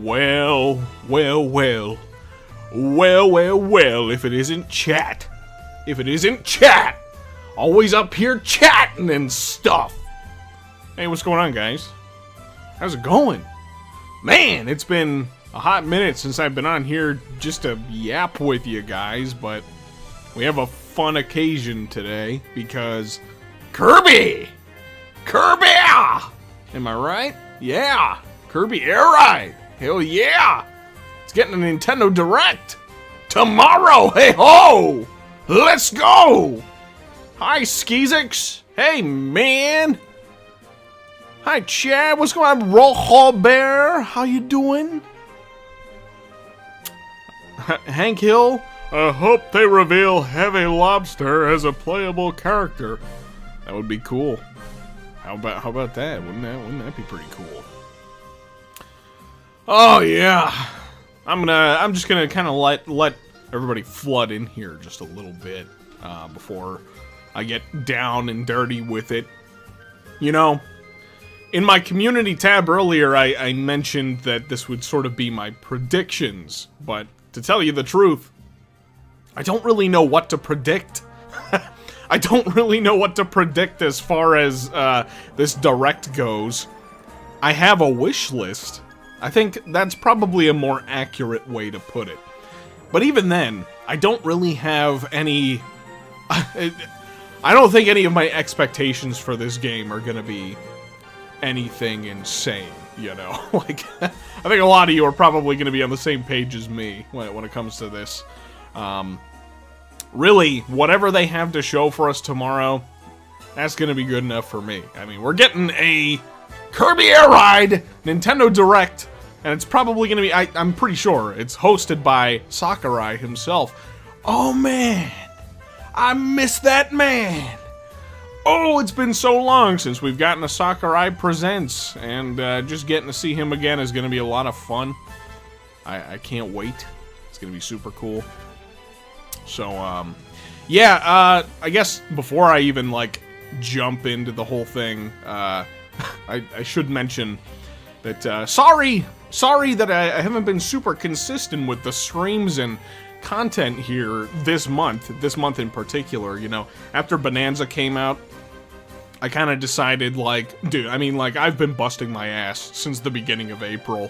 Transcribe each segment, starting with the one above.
Well, well, well. Well, well, well, if it isn't chat. If it isn't chat. Always up here chatting and stuff. Hey, what's going on, guys? How's it going? Man, it's been a hot minute since I've been on here just to yap with you guys, but we have a fun occasion today because Kirby! Kirby! Am I right? Yeah! Kirby Airide! Hell yeah! It's getting a Nintendo Direct! Tomorrow! Hey ho! Let's go! Hi, Skeezix! Hey, man! Hi, Chad! What's going on, Rojo Bear? How you doing? Hank Hill? I hope they reveal Heavy Lobster as a playable character. That would be cool. How about that? Wouldn't that be pretty cool? Oh yeah. I'm just gonna kind of let everybody flood in here just a little bit before I get down and dirty with it. You know, in my community tab earlier, I mentioned that this would sort of be my predictions, but to tell you the truth, I don't really know what to predict. I don't really know what to predict as far as this Direct goes. I have a wish list. I think that's probably a more accurate way to put it. But even then, I don't really have any... I don't think any of my expectations for this game are gonna be anything insane, you know? Like, I think a lot of you are probably gonna be on the same page as me when it comes to this. Really, whatever they have to show for us tomorrow, that's gonna be good enough for me. I mean, we're getting a Kirby Airide Nintendo Direct, and it's probably gonna be, I'm pretty sure, it's hosted by Sakurai himself. Oh man, I miss that man. Oh, it's been so long since we've gotten a Sakurai Presents, and just getting to see him again is gonna be a lot of fun. I can't wait. It's gonna be super cool. So, yeah, I guess before I even, like, jump into the whole thing, I should mention that, sorry that I haven't been super consistent with the streams and content here this month in particular, you know. After Bonanza came out, I kind of decided, like, dude, I mean, like, I've been busting my ass since the beginning of April,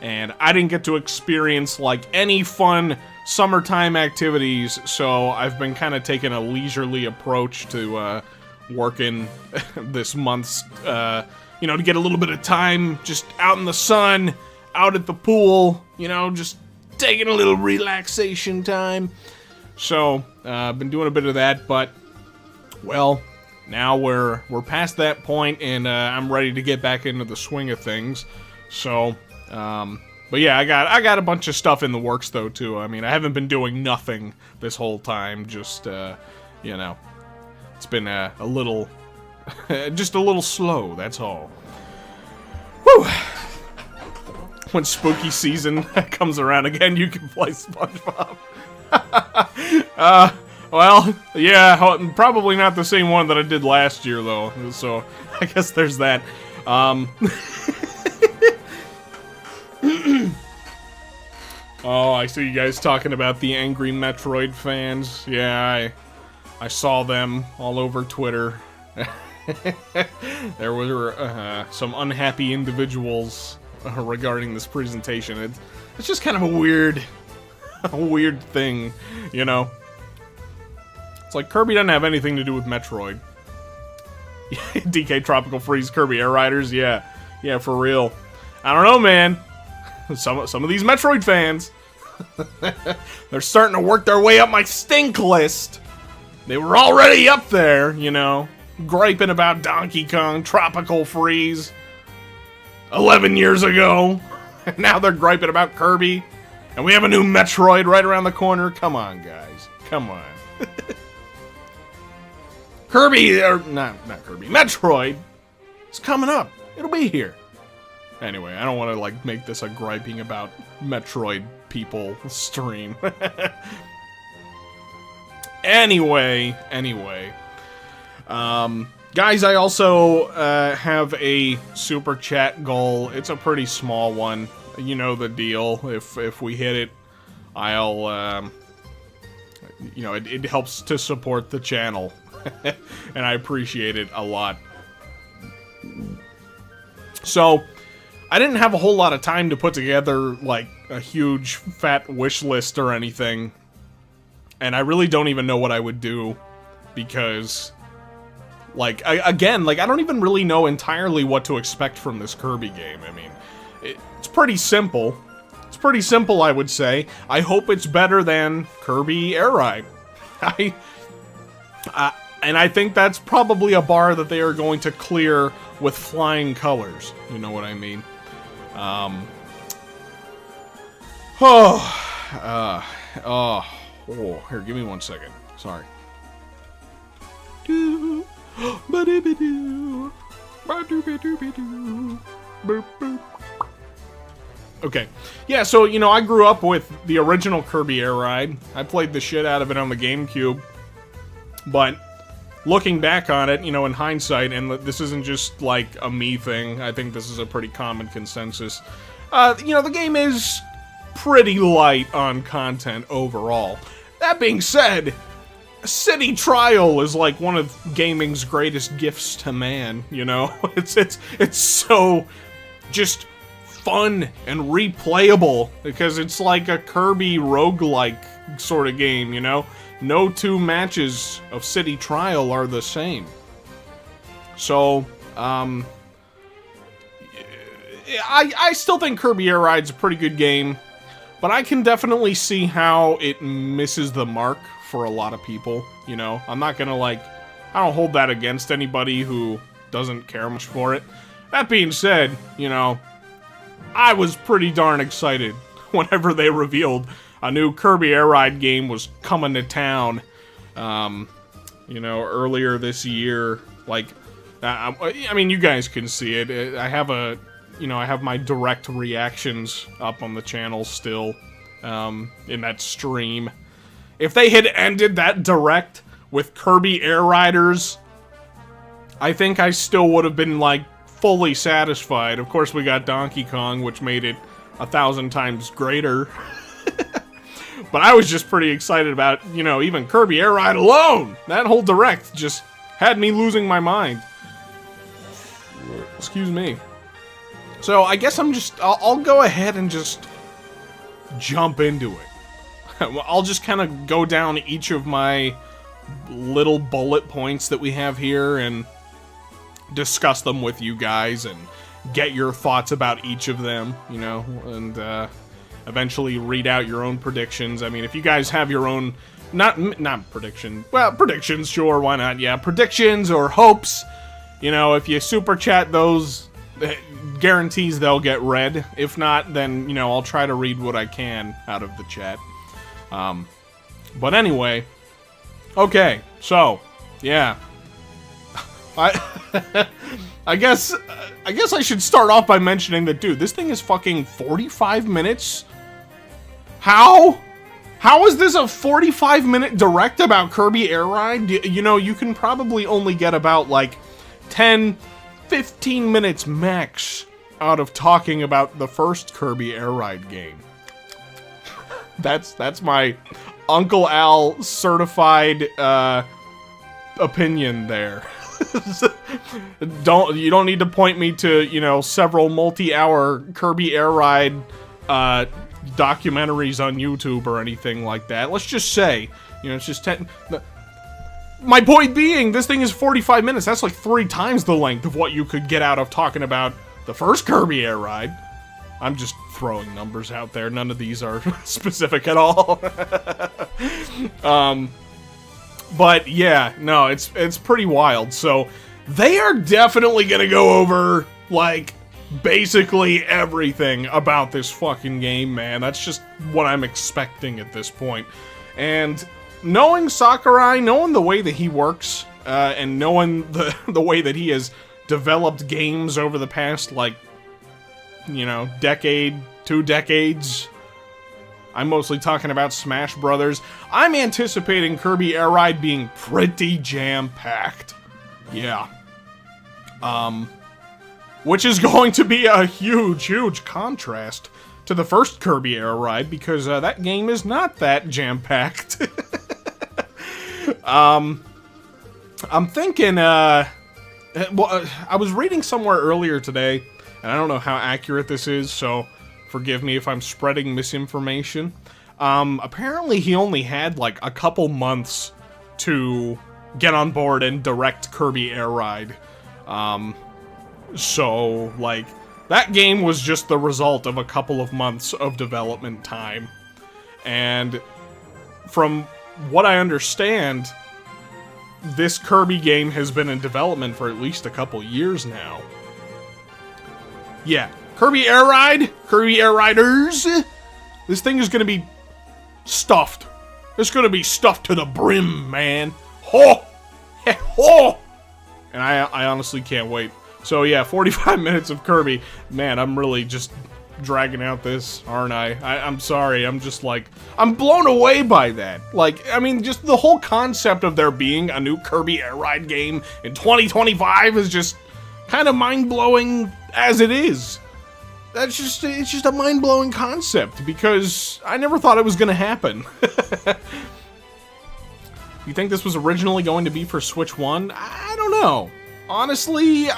and I didn't get to experience, like, any fun summertime activities, so I've been kind of taking a leisurely approach to working this month's, you know, to get a little bit of time just out in the sun, out at the pool, you know, just taking a little relaxation time. So, I've been doing a bit of that, but, well, now we're past that point, and I'm ready to get back into the swing of things. So, but yeah, I got a bunch of stuff in the works though too. I mean, I haven't been doing nothing this whole time. Just you know, it's been a little, just a little slow. That's all. Whew. When spooky season comes around again, you can play SpongeBob. Well, yeah, probably not the same one that I did last year though. So I guess there's that. Oh, I see you guys talking about the angry Metroid fans. Yeah, I saw them all over Twitter. There were some unhappy individuals regarding this presentation. It's just kind of a weird thing, you know? It's like Kirby doesn't have anything to do with Metroid. DK Tropical Freeze Kirby Air Riders, yeah, for real. I don't know, man. Some of these Metroid fans, they're starting to work their way up my stink list. They were already up there, you know, griping about Donkey Kong Tropical Freeze 11 years ago. And now they're griping about Kirby. And we have a new Metroid right around the corner. Come on, guys. Come on. Kirby, or not Kirby, Metroid is coming up. It'll be here. Anyway, I don't want to, like, make this a griping about Metroid people stream. Anyway. Guys, I also have a super chat goal. It's a pretty small one. you know the deal. If we hit it, I'll, you know, it helps to support the channel. And I appreciate it a lot. So, I didn't have a whole lot of time to put together, like, a huge, fat wish list or anything. And I really don't even know what I would do. Because, like, again, I don't even really know entirely what to expect from this Kirby game. I mean, it's pretty simple. It's pretty simple, I would say. I hope it's better than Kirby Airide. And I think that's probably a bar that they are going to clear with flying colors. You know what I mean? Here, give me 1 second. Sorry. Okay. Yeah, so, you know, I grew up with the original Kirby Airide. I played the shit out of it on the GameCube. But looking back on it, you know, in hindsight, and this isn't just, like, a me thing, I think this is a pretty common consensus, you know, the game is pretty light on content overall. That being said, City Trial is, like, one of gaming's greatest gifts to man, you know? It's so just fun and replayable, because it's like a Kirby roguelike sort of game, you know? No two matches of City Trial are the same. So, I still think Kirby Air Ride's a pretty good game, but I can definitely see how it misses the mark for a lot of people, you know? I'm not gonna, like, I don't hold that against anybody who doesn't care much for it. That being said, you know, I was pretty darn excited whenever they revealed a new Kirby Airide game was coming to town, you know, earlier this year. Like, I mean, you guys can see it. I have you know, I have my direct reactions up on the channel still, in that stream. If they had ended that direct with Kirby Air Riders, I think I still would have been, like, fully satisfied. Of course, we got Donkey Kong, which made it 1,000 times greater. But I was just pretty excited about, you know, even Kirby Air Ride alone! That whole direct just had me losing my mind. Excuse me. So, I guess I'll go ahead and just jump into it. I'll just kind of go down each of my little bullet points that we have here and discuss them with you guys and get your thoughts about each of them, you know, and eventually read out your own predictions. I mean, if you guys have your own, not prediction, well, predictions, sure, why not, yeah, predictions or hopes, you know, if you super chat those, guarantees they'll get read. If not, then, you know, I'll try to read what I can out of the chat. But anyway, okay, so, yeah. I guess I should start off by mentioning that, dude, this thing is fucking 45 minutes? How? How is this a 45-minute direct about Kirby Air Ride? You know, you can probably only get about, like, 10, 15 minutes max out of talking about the first Kirby Air Ride game. That's my Uncle Al certified, opinion there. You don't need to point me to, you know, several multi-hour Kirby Air Ride documentaries on YouTube or anything like that. Let's just say, you know, it's just 10. My point being, this thing is 45 minutes. That's like 3 times the length of what you could get out of talking about the first Kirby Air Ride. I'm just throwing numbers out there. None of these are specific at all. But yeah, no, it's pretty wild. So they are definitely gonna go over, like, basically everything about this fucking game, man. That's just what I'm expecting at this point. And knowing Sakurai, knowing the way that he works, and knowing the way that he has developed games over the past, like, you know, decade, 2 decades. I'm mostly talking about Smash Brothers. I'm anticipating Kirby Air Ride being pretty jam-packed. Yeah. which is going to be a huge, huge contrast to the first Kirby Airide, because that game is not that jam-packed. I'm thinking, well, I was reading somewhere earlier today, and I don't know how accurate this is, so forgive me if I'm spreading misinformation. Apparently he only had, like, a couple months to get on board and direct Kirby Airide. So, like, that game was just the result of a couple of months of development time. And from what I understand, this Kirby game has been in development for at least a couple years now. Yeah, Kirby Airide, Kirby Airiders, this thing is gonna be stuffed. It's gonna be stuffed to the brim, man. Ho! Ho! And I honestly can't wait. So yeah, 45 minutes of Kirby. Man, I'm really just dragging out this, aren't I? I'm sorry, I'm just like, I'm blown away by that. Like, I mean, just the whole concept of there being a new Kirby Airide game in 2025 is just kind of mind-blowing as it is. It's just a mind-blowing concept, because I never thought it was gonna happen. You think this was originally going to be for Switch 1? I don't know. Honestly,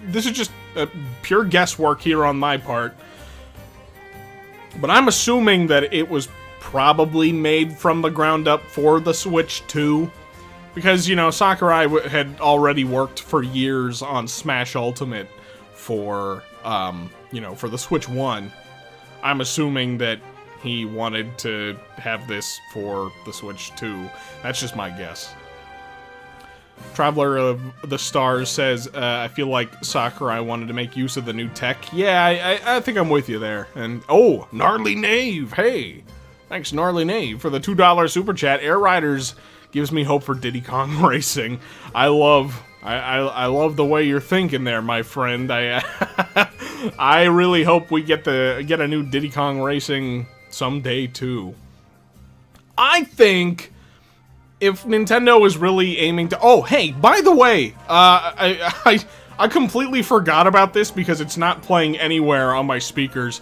this is just pure guesswork here on my part. But I'm assuming that it was probably made from the ground up for the Switch 2. Because, you know, Sakurai had already worked for years on Smash Ultimate for, you know, for the Switch 1. I'm assuming that he wanted to have this for the Switch 2. That's just my guess. Traveler of the Stars says, I feel like Sakurai wanted to make use of the new tech. Yeah, I think I'm with you there. And, oh, Gnarly Knave, hey! Thanks, Gnarly Knave, for the $2 super chat. Air Riders gives me hope for Diddy Kong Racing. I love the way you're thinking there, my friend. I really hope we get a new Diddy Kong Racing someday, too. I think if Nintendo is really aiming to... Oh, hey, by the way, I completely forgot about this because it's not playing anywhere on my speakers.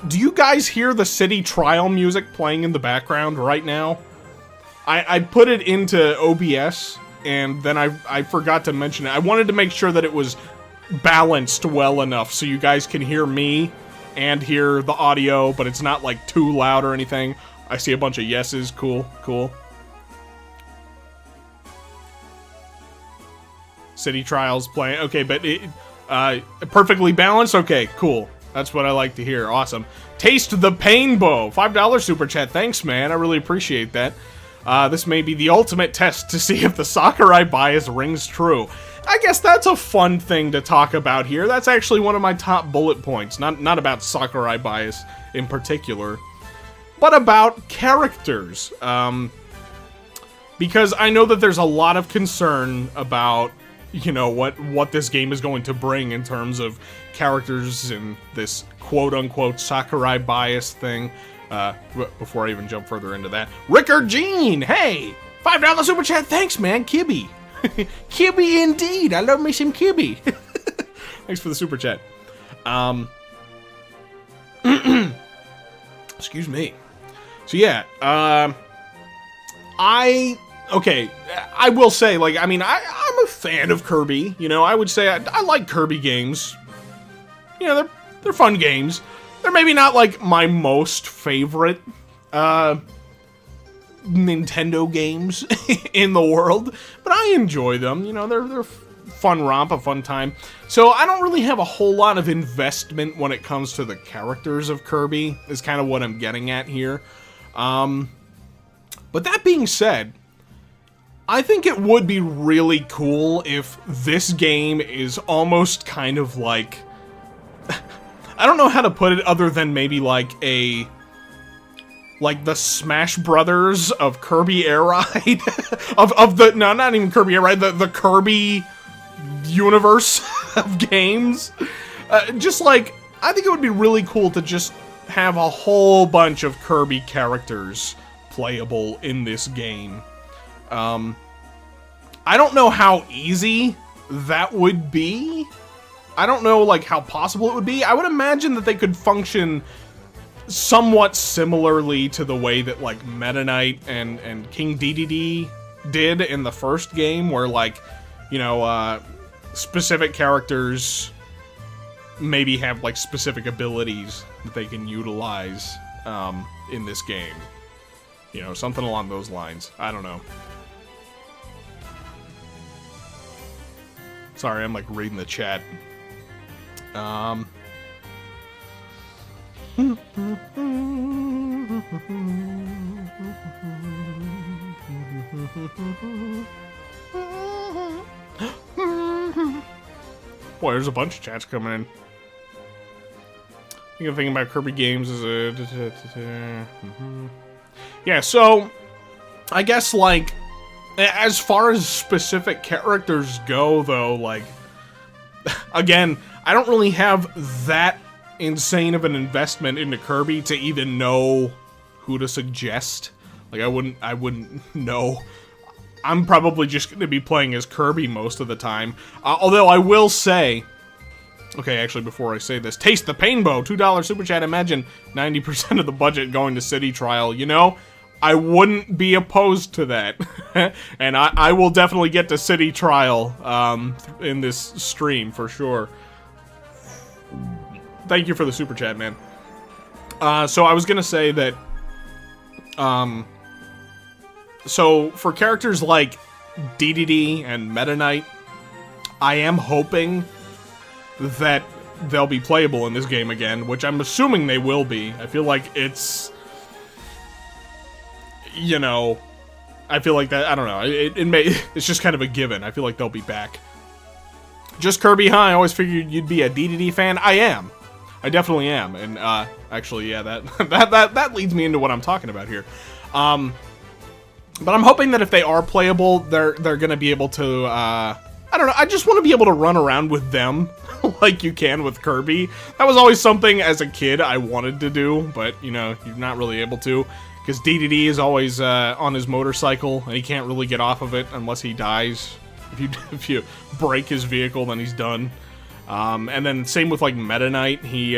Do you guys hear the City Trial music playing in the background right now? I put it into OBS, and then I forgot to mention it. I wanted to make sure that it was balanced well enough so you guys can hear me and hear the audio, but it's not, like, too loud or anything. I see a bunch of yeses. Cool, cool. City Trials playing. Okay, but perfectly balanced? Okay, cool. That's what I like to hear. Awesome. Taste the Painbow. $5 super chat. Thanks, man. I really appreciate that. This may be the ultimate test to see if the Sakurai bias rings true. I guess that's a fun thing to talk about here. That's actually one of my top bullet points. Not about Sakurai bias in particular, but about characters. Because I know that there's a lot of concern about, you know, what this game is going to bring in terms of characters and this quote-unquote Sakurai bias thing. Before I even jump further into that, Rickard Jean, hey! $5 super chat, thanks, man, Kibby. Kibby indeed, I love me some Kibby. Thanks for the super chat. Excuse me. So yeah, I will say, like, I mean, I'm a fan of Kirby, you know, I would say I like Kirby games. You know, they're fun games. They're maybe not, like, my most favorite, Nintendo games in the world, but I enjoy them, you know, they're fun romp, a fun time. So I don't really have a whole lot of investment when it comes to the characters of Kirby, is kind of what I'm getting at here. But that being said, I think it would be really cool if this game is almost kind of like... I don't know how to put it other than maybe like the Smash Brothers of Kirby Airide. No, not even Kirby Airide, the Kirby universe of games. Just like, I think it would be really cool to just have a whole bunch of Kirby characters playable in this game. I don't know how easy that would be. I don't know, like, how possible it would be. I would imagine that they could function somewhat similarly to the way that, like, Meta Knight and King Dedede did in the first game, where, like, you know, specific characters maybe have, like, specific abilities that they can utilize in this game. You know, something along those lines. I don't know. Sorry, I'm, like, reading the chat. Boy, there's a bunch of chats coming in. You can think about Kirby games as a... Yeah, so I guess, like, as far as specific characters go, though, like, again, I don't really have that insane of an investment into Kirby to even know who to suggest. Like, I wouldn't know. I'm probably just going to be playing as Kirby most of the time. Although I will say, okay, actually, before I say this, Taste the Painbow, $2 super chat. Imagine 90% of the budget going to City Trial. You know, I wouldn't be opposed to that. And I will definitely get to City Trial in this stream, for sure. Thank you for the super chat, man. So I was gonna say that, so for characters like Dedede and Meta Knight, I am hoping that they'll be playable in this game again, which I'm assuming they will be. I feel like it's, you know, I feel like that, I don't know, it's just kind of a given. I feel like they'll be back. Just Kirby, huh? I always figured you'd be a Dedede fan. I am. I definitely am. And, actually, yeah, that leads me into what I'm talking about here. But I'm hoping that if they are playable, they're gonna be able to, I don't know, I just want to be able to run around with them like you can with Kirby. That was always something as a kid I wanted to do, but, you know, you're not really able to. Because Dedede is always on his motorcycle, and he can't really get off of it unless he dies. If you break his vehicle, then he's done. And then same with, like, Meta Knight, he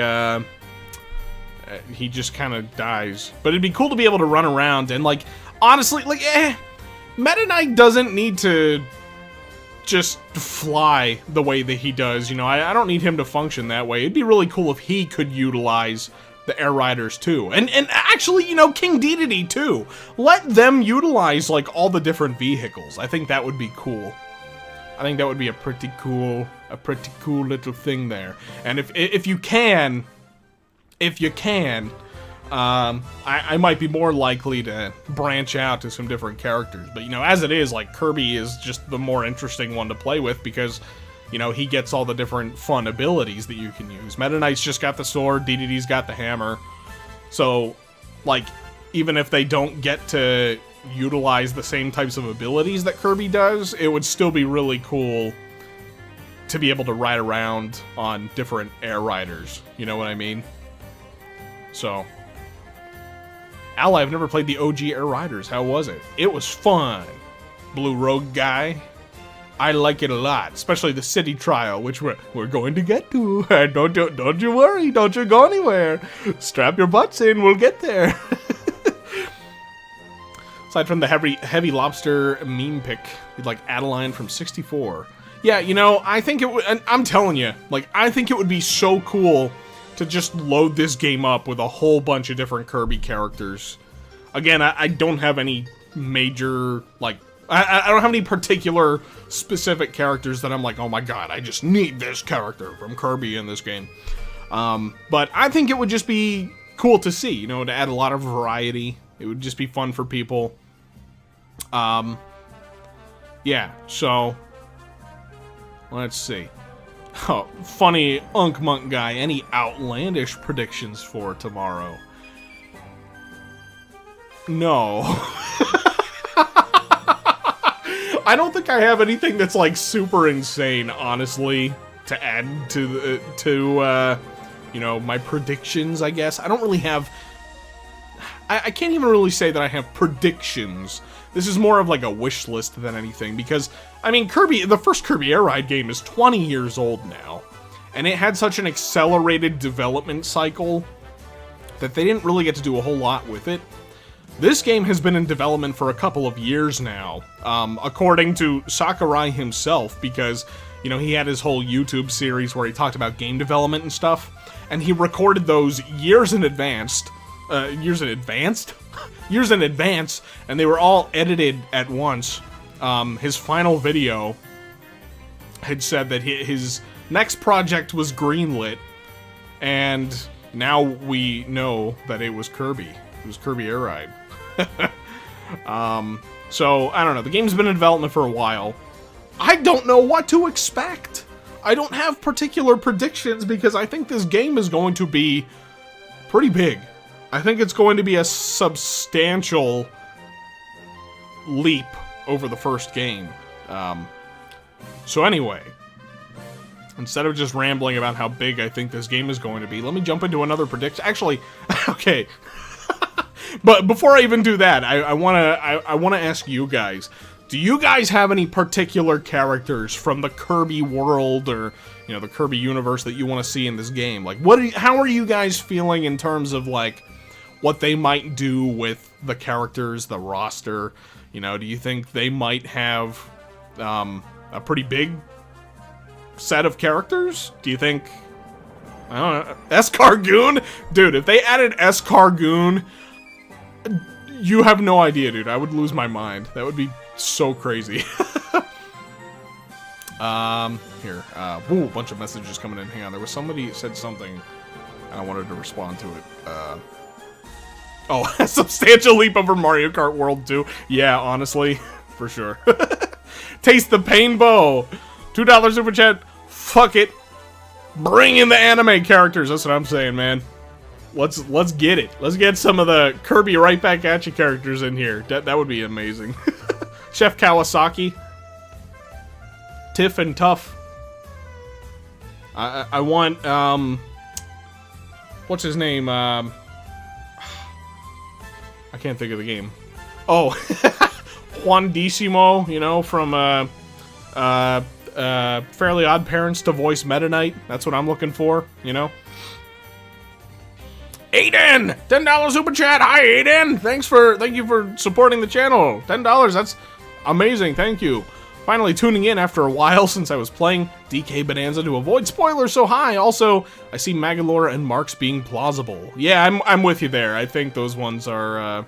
just kind of dies. But it'd be cool to be able to run around and, like, honestly, like, Meta Knight doesn't need to just fly the way that he does, you know, I don't need him to function that way. It'd be really cool if he could utilize the Air Riders too. And actually, you know, King Dedede too. Let them utilize, like, all the different vehicles. I think that would be cool. I think that would be a pretty cool little thing there. And if you can, I might be more likely to branch out to some different characters. But, you know, as it is, like, Kirby is just the more interesting one to play with because, you know, he gets all the different fun abilities that you can use. Meta Knight's just got the sword, Dedede's got the hammer. So, like, even if they don't get to utilize the same types of abilities that Kirby does, it would still be really cool to be able to ride around on different Air Riders. You know what I mean? So, Ally, I've never played the OG Air Riders. How was it? It was fun. Blue Rogue guy. I like it a lot, especially the City Trial, which we're going to get to. Don't you worry, don't you go anywhere. Strap your butts in, we'll get there. Aside from the heavy lobster meme pick, you'd like Adeline from 64. Yeah, you know, I think it would, and I'm telling you, like, I think it would be so cool to just load this game up with a whole bunch of different Kirby characters. Again, I don't have any major, like, I don't have any particular specific characters that I'm like, oh my god, I just need this character from Kirby in this game. But I think it would just be cool to see, you know, to add a lot of variety. It would just be fun for people. Yeah, so, let's see. Oh, funny Unk Monk guy, any outlandish predictions for tomorrow? No. I don't think I have anything that's, like, super insane, honestly, to add to you know, my predictions, I guess. I don't really have... I can't even really say that I have predictions. This is more of, like, a wish list than anything, because, I mean, the first Kirby Airide game is 20 years old now, and it had such an accelerated development cycle that they didn't really get to do a whole lot with it. This game has been in development for a couple of years now, according to Sakurai himself, because, you know, he had his whole YouTube series where he talked about game development and stuff, and he recorded those years in advance, and they were all edited at once. His final video had said that his next project was greenlit, and now we know that it was Kirby. It was Kirby Airide. So, I don't know. The game's been in development for a while. I don't know what to expect. I don't have particular predictions because I think this game is going to be pretty big. I think it's going to be a substantial leap over the first game. So anyway, instead of just rambling about how big I think this game is going to be, let me jump into another prediction. Actually, okay. But before I even do that, I wanna ask you guys, do you guys have any particular characters from the Kirby world or, you know, the Kirby universe that you want to see in this game? Like, how are you guys feeling in terms of, like, what they might do with the characters, the roster? You know, do you think they might have a pretty big set of characters? Do you think, I don't know, Escargoon? Dude, if they added Escargoon, you have no idea, dude. I would lose my mind. That would be so crazy. Here. Ooh, a bunch of messages coming in. Hang on, there was somebody said something, and I wanted to respond to it. Oh, a substantial leap over Mario Kart World 2. Yeah, honestly, for sure. Taste the Painbow. $2 super chat. Fuck it. Bring in the anime characters. That's what I'm saying, man. Let's get it. Let's get some of the Kirby right back at you characters in here. That would be amazing. Chef Kawasaki. Tiff and Tough. I want, what's his name? I can't think of the game. Oh, Juandissimo, you know, from, Fairly Odd Parents to voice Meta Knight. That's what I'm looking for, you know? Aiden! $10 super chat! Hi, Aiden! Thank you for supporting the channel. $10, that's amazing, thank you. Finally tuning in after a while since I was playing DK Bonanza to avoid spoilers, so hi! Also, I see Magalore and Marks being plausible. Yeah, I'm with you there. I think those ones are,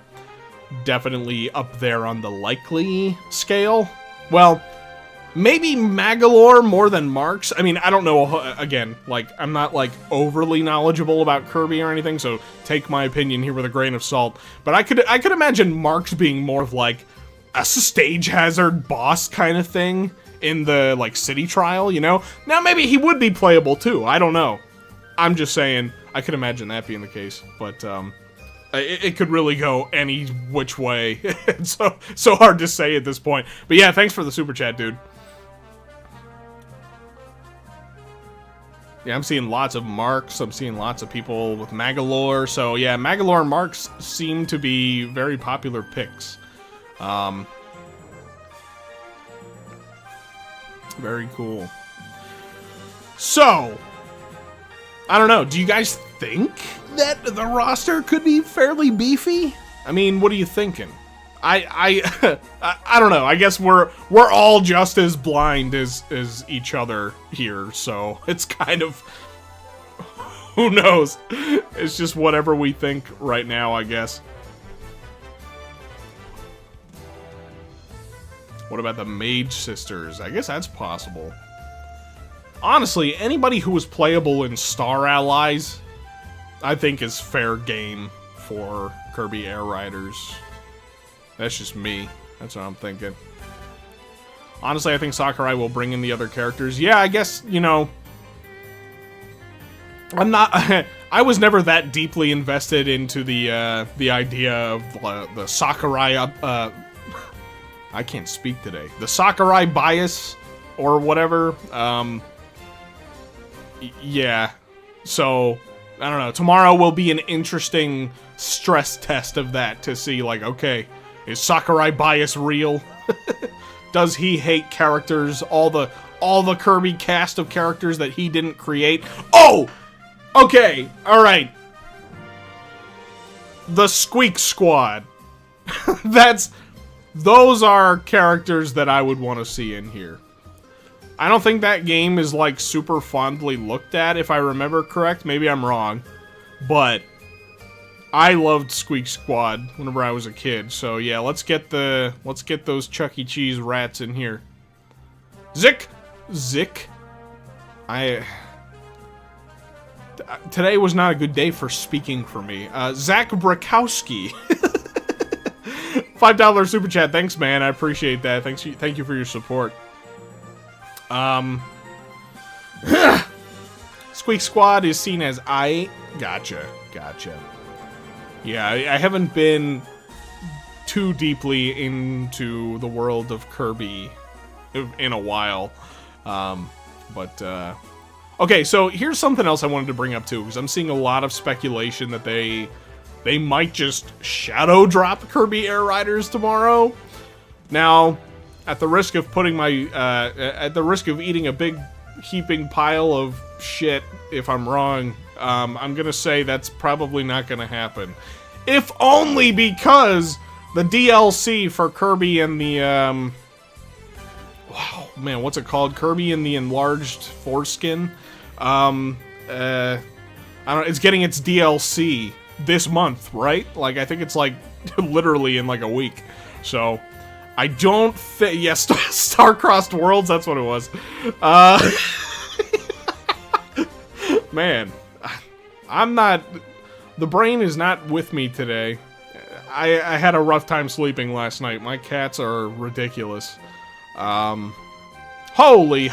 definitely up there on the likely scale. Well, maybe Magalore more than Marks. I mean, I don't know, again, like, I'm not, like, overly knowledgeable about Kirby or anything, so take my opinion here with a grain of salt. But I could imagine Marks being more of, like, a stage hazard boss kind of thing in the, like, city trial, you know? Now, maybe he would be playable, too. I don't know. I'm just saying, I could imagine that being the case, but, it could really go any which way. It's so hard to say at this point. But yeah, thanks for the super chat, dude. Yeah, I'm seeing lots of Marks. I'm seeing lots of people with Magalore. So yeah, Magalore and Marks seem to be very popular picks. Very cool. So, I don't know. Do you guys think that the roster could be fairly beefy? I mean, what are you thinking? I don't know. I guess we're all just as blind as each other here, so it's kind of, who knows? It's just whatever we think right now, I guess. What about the Mage Sisters? I guess that's possible. Honestly, anybody who was playable in Star Allies, I think is fair game for Kirby Air Riders. That's just me. That's what I'm thinking. Honestly, I think Sakurai will bring in the other characters. Yeah, I guess, you know, I'm not... I was never that deeply invested into the idea of the Sakurai... I can't speak today. The Sakurai bias, or whatever. Yeah. So, I don't know. Tomorrow will be an interesting stress test of that to see, like, okay, is Sakurai bias real? Does he hate characters, all the Kirby cast of characters that he didn't create? Oh! Okay, alright. The Squeak Squad. Those are characters that I would want to see in here. I don't think that game is, like, super fondly looked at, if I remember correct. Maybe I'm wrong. But I loved Squeak Squad whenever I was a kid. So, yeah, let's get those Chuck E. Cheese rats in here. Zick! Today was not a good day for speaking for me. Zach Brakowski. $5 super chat. Thanks, man. I appreciate that. Thank you for your support. Squeak Squad is seen as Gotcha. Yeah, I haven't been too deeply into the world of Kirby in a while. Okay, so here's something else I wanted to bring up too, because I'm seeing a lot of speculation that they might just shadow drop Kirby Air Riders tomorrow. Now, at the risk of putting at the risk of eating a big heaping pile of shit, if I'm wrong, I'm gonna say that's probably not gonna happen. If only because the DLC for Kirby and the, wow, man, what's it called? Kirby and the Enlarged Foreskin? It's getting its DLC this month, right? Like, I think it's, like, literally in, like, a week. So, I don't think... Yeah, Star-Crossed Worlds, that's what it was. Man, I'm not... The brain is not with me today. I had a rough time sleeping last night. My cats are ridiculous. Holy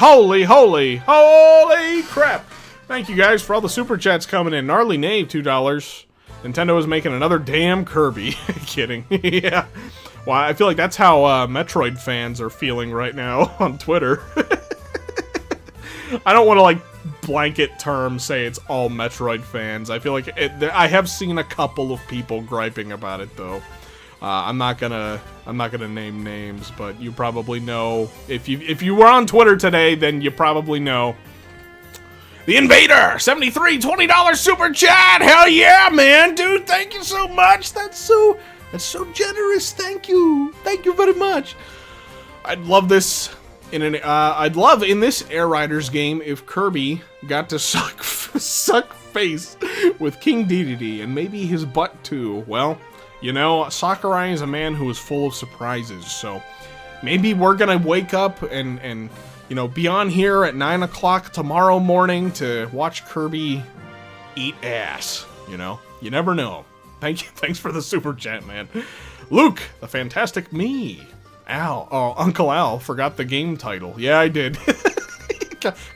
crap! Thank you guys for all the super chats coming in. Gnarly Knave, $2. Nintendo is making another damn Kirby. Kidding. Yeah. Well, I feel like that's how Metroid fans are feeling right now on Twitter. I don't want to, like, blanket term say it's all Metroid fans. I feel like I have seen a couple of people griping about it, though. I'm not gonna name names, but you probably know. If you were on Twitter today, then you probably know. The Invader, 73, $20 super chat. Hell yeah, man, dude! Thank you so much. That's so generous. Thank you very much. I'd love this I'd love in this Air Riders game if Kirby got to suck face with King Dedede and maybe his butt too. Well, you know, Sakurai is a man who is full of surprises, so maybe we're gonna wake up and you know, be on here at 9 o'clock tomorrow morning to watch Kirby eat ass, you know? You never know. Thanks for the super chat, man. Luke, the Fantastic Me. Uncle Al forgot the game title. Yeah, I did.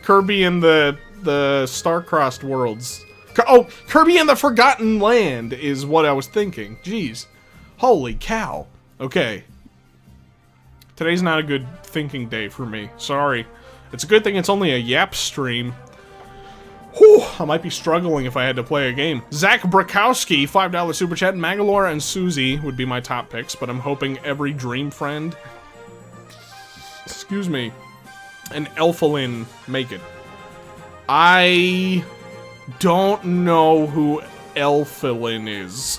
Kirby and the Star-Crossed Worlds. Kirby and the Forgotten Land is what I was thinking. Jeez. Holy cow. Okay. Today's not a good thinking day for me. Sorry. It's a good thing it's only a Yap stream. Whew, I might be struggling if I had to play a game. Zach Brakowski, $5 super chat. Magalore and Susie would be my top picks, but I'm hoping every Dream Friend, excuse me, and Elfalin make it. I don't know who Elfalin is.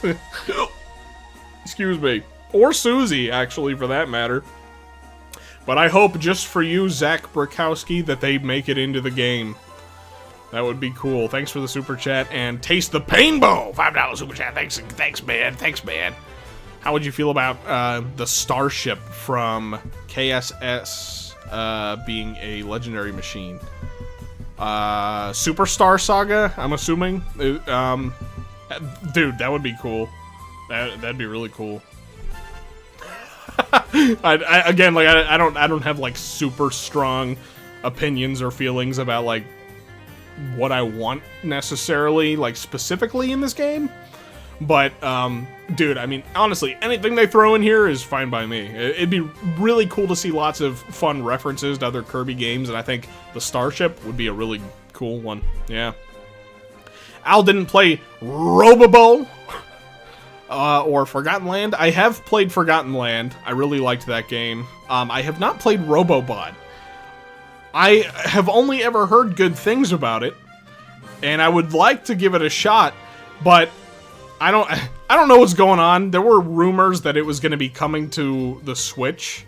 Excuse me. Or Susie, actually, for that matter. But I hope just for you, Zach Brakowski, that they make it into the game. That would be cool. Thanks for the super chat. And Taste the Painbow, $5 super chat. Thanks, man. How would you feel about the starship from KSS being a legendary machine? Superstar Saga, I'm assuming. Dude, that would be cool. That'd be really cool. I don't have like super strong opinions or feelings about like what I want necessarily, like specifically in this game, but dude, I mean, honestly, anything they throw in here is fine by me. It'd be really cool to see lots of fun references to other Kirby games, and I think the starship would be a really cool one. Yeah. Al didn't play Robobo. or Forgotten Land. I have played Forgotten Land. I really liked that game. I have not played Robobot. I have only ever heard good things about it, and I would like to give it a shot, but I don't know what's going on. There were rumors that it was going to be coming to the Switch,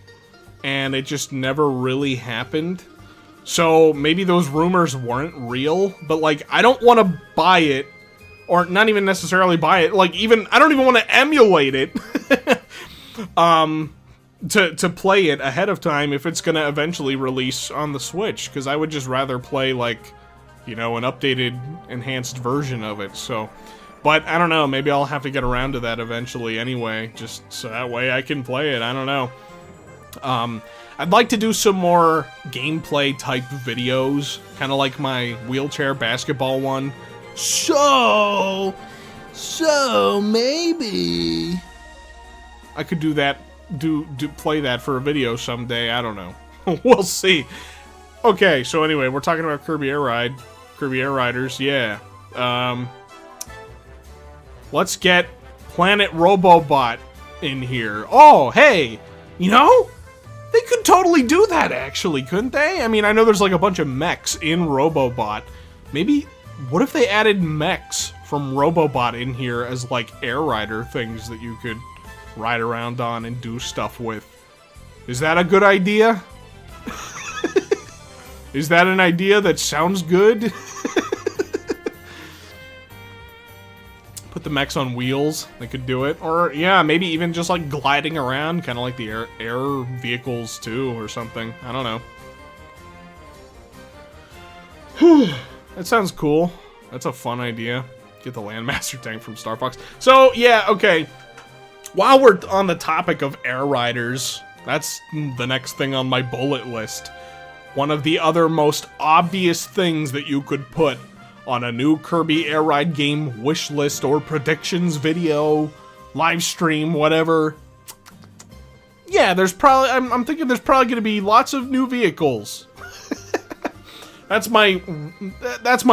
and it just never really happened. So maybe those rumors weren't real, but like I don't want to buy it, or not even necessarily buy it. Like I don't even want to emulate it. To play it ahead of time if it's gonna eventually release on the Switch, because I would just rather play, like, you know, an updated, enhanced version of it, so... But, I don't know, maybe I'll have to get around to that eventually anyway, just so that way I can play it, I don't know. I'd like to do some more gameplay-type videos, kind of like my wheelchair basketball one. So, maybe... I could do that. Play that for a video someday, I don't know. We'll see. Okay, so anyway, we're talking about Kirby Airide. Kirby Airiders, yeah. Let's get Planet Robobot in here. Oh, hey! You know? They could totally do that, actually, couldn't they? I mean, I know there's like a bunch of mechs in Robobot. Maybe, what if they added mechs from Robobot in here as like Air Rider things that you could ride around on and do stuff with? Is that a good idea? Is that an idea that sounds good? Put the mechs on wheels, they could do it. Or, yeah, maybe even just like gliding around, kind of like the air vehicles too, or something. I don't know. That sounds cool. That's a fun idea. Get the Landmaster tank from Star Fox. So, yeah, okay. While we're on the topic of Air Riders, that's the next thing on my bullet list. One of the other most obvious things that you could put on a new Kirby Airide game wish list or predictions video, live stream, whatever. Yeah, there's probably, I'm thinking there's probably going to be lots of new vehicles. That's my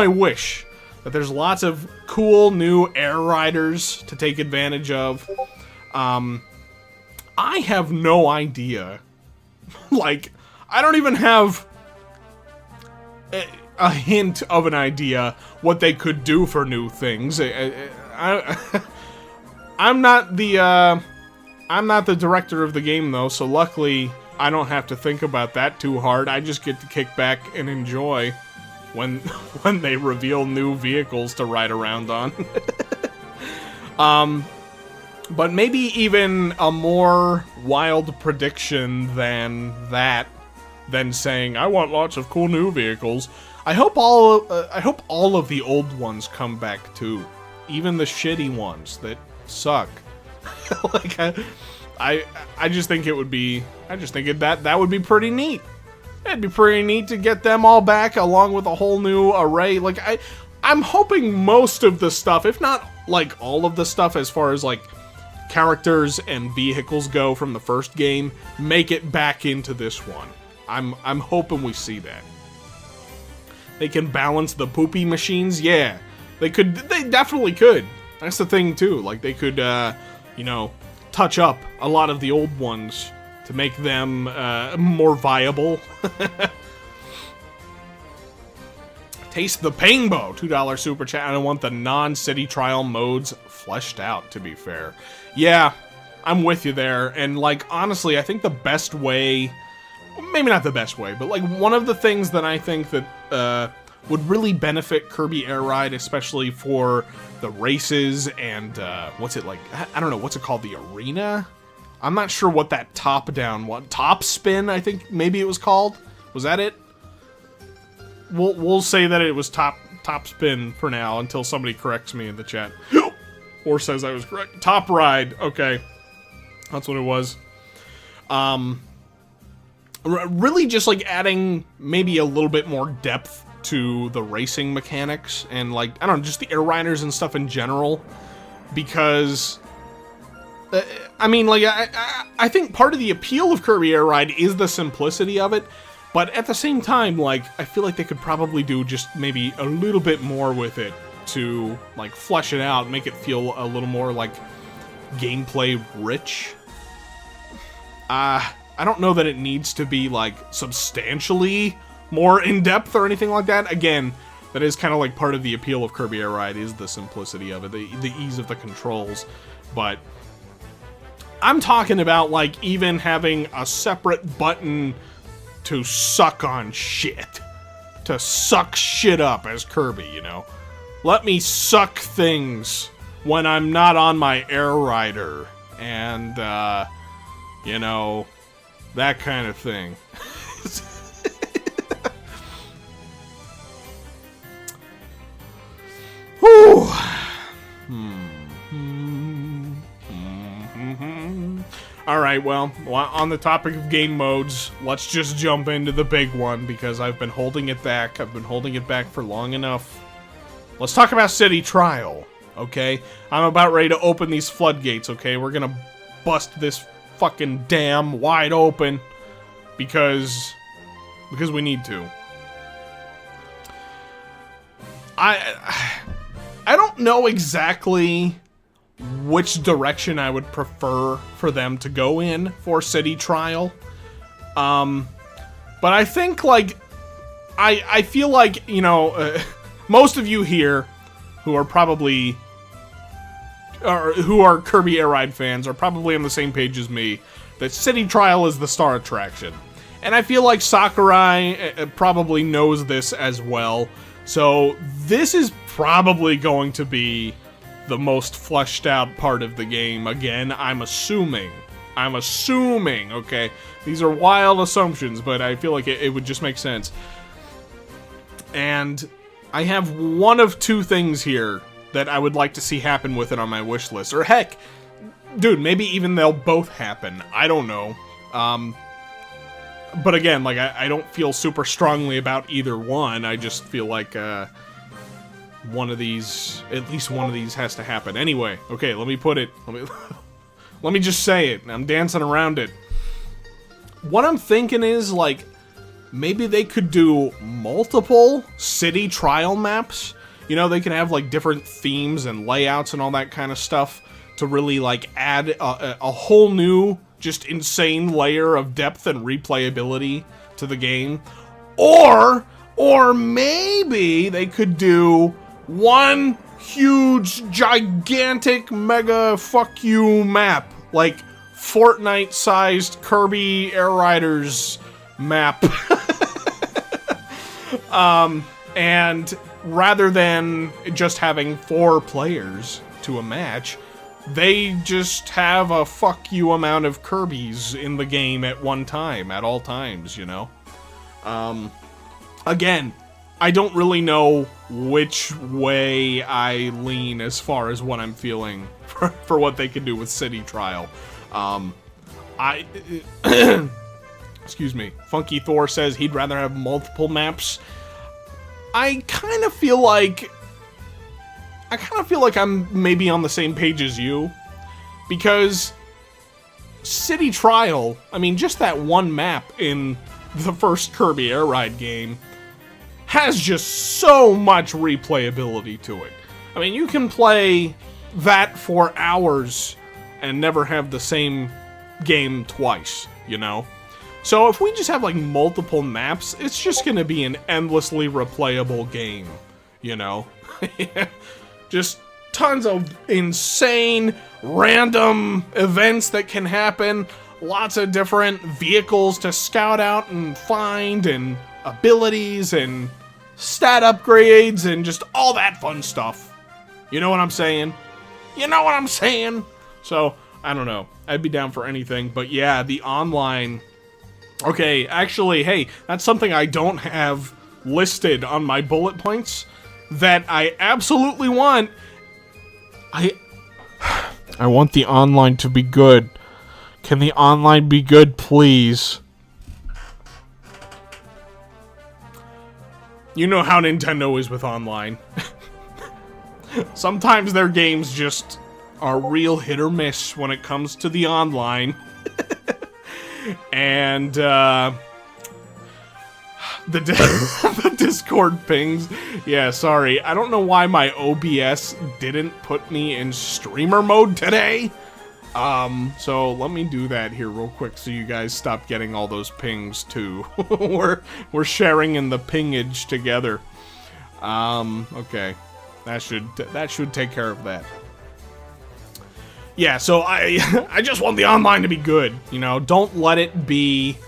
wish. That there's lots of cool new Air Riders to take advantage of. I have no idea. Like, I don't even have a hint of an idea what they could do for new things. I'm not the director of the game though, so luckily I don't have to think about that too hard. I just get to kick back and enjoy when they reveal new vehicles to ride around on. But maybe even a more wild prediction than that, than saying I want lots of cool new vehicles. I hope all of the old ones come back too, even the shitty ones that suck. Like I just think it would be, that would be pretty neat. It'd be pretty neat to get them all back along with a whole new array. Like I'm hoping most of the stuff, if not like all of the stuff as far as like characters and vehicles go from the first game, make it back into this one. I'm hoping we see that. They can balance the poopy machines, yeah. They definitely could. That's the thing too, like they could, you know, touch up a lot of the old ones to make them more viable. Taste the Painbow, $2 super chat. I want the non-city trial modes fleshed out, to be fair. Yeah, I'm with you there. And, like, honestly, I think the best way, maybe not the best way, but, like, one of the things that I think that would really benefit Kirby Airide, especially for the races and, what's it like? I don't know, what's it called? The arena? I'm not sure what that top-down one, top spin, I think maybe it was called. Was that it? We'll say that it was top spin for now until somebody corrects me in the chat. Or says I was correct. Top ride. Okay. That's what it was. Really just like adding maybe a little bit more depth to the racing mechanics and like, I don't know, just the air riders and stuff in general. Because, I mean, like, I think part of the appeal of Kirby Airide is the simplicity of it. But at the same time, like, I feel like they could probably do just maybe a little bit more with it to, like, flesh it out, make it feel a little more like gameplay rich. I don't know that it needs to be, like, substantially more in-depth or anything like that. Again, that is kind of like part of the appeal of Kirby Airide, is the simplicity of it, the ease of the controls. But I'm talking about, like, even having a separate button to suck on shit. To suck shit up as Kirby, you know? Let me suck things when I'm not on my Air Rider. And, you know, that kind of thing. Whew. Alright, well, on the topic of game modes, let's just jump into the big one, because I've been holding it back. I've been holding it back for long enough. Let's talk about City Trial, okay? I'm about ready to open these floodgates, okay? We're gonna bust this fucking dam wide open, because we need to. I don't know exactly which direction I would prefer for them to go in for City Trial. But I think, like, I feel like, you know, most of you here who are probably, or who are Kirby Airide fans are probably on the same page as me, that City Trial is the star attraction. And I feel like Sakurai probably knows this as well. So this is probably going to be the most fleshed out part of the game. Again, I'm assuming, okay? These are wild assumptions, but I feel like it would just make sense. And I have one of two things here that I would like to see happen with it on my wish list. Or heck, dude, maybe even they'll both happen. I don't know. But again, like, I don't feel super strongly about either one. I just feel like, one of these, at least one of these has to happen. Anyway, okay, let me put it, let me just say it. I'm dancing around it. What I'm thinking is, like, maybe they could do multiple City Trial maps. You know, they can have, like, different themes and layouts and all that kind of stuff to really, like, add a whole new, just insane layer of depth and replayability to the game. Or maybe they could do one huge, gigantic, mega fuck you map. Like, Fortnite-sized Kirby Airriders map. And rather than just having 4 players to a match, they just have a fuck you amount of Kirbys in the game at one time, at all times, you know? Again, I don't really know which way I lean as far as what I'm feeling for what they can do with City Trial. Excuse me. Funky Thor says he'd rather have multiple maps. I kind of feel like I'm maybe on the same page as you, because City Trial, I mean, just that one map in the first Kirby Airide game has just so much replayability to it. I mean, you can play that for hours and never have the same game twice, you know? So if we just have, like, multiple maps, it's just gonna be an endlessly replayable game, you know? Just tons of insane, random events that can happen, lots of different vehicles to scout out and find, and abilities, and stat upgrades, and just all that fun stuff. You know what I'm saying? You know what I'm saying? So, I don't know. I'd be down for anything, but yeah, the online... Okay, actually, hey, that's something I don't have listed on my bullet points that I absolutely want. I want the online to be good. Can the online be good, please? You know how Nintendo is with online. Sometimes their games just are real hit or miss when it comes to the online. And, the Discord pings. Yeah, sorry. I don't know why my OBS didn't put me in streamer mode today. So let me do that here real quick so you guys stop getting all those pings too. we're sharing in the pingage together. Okay. That should take care of that. Yeah, so I just want the online to be good, you know, don't let it be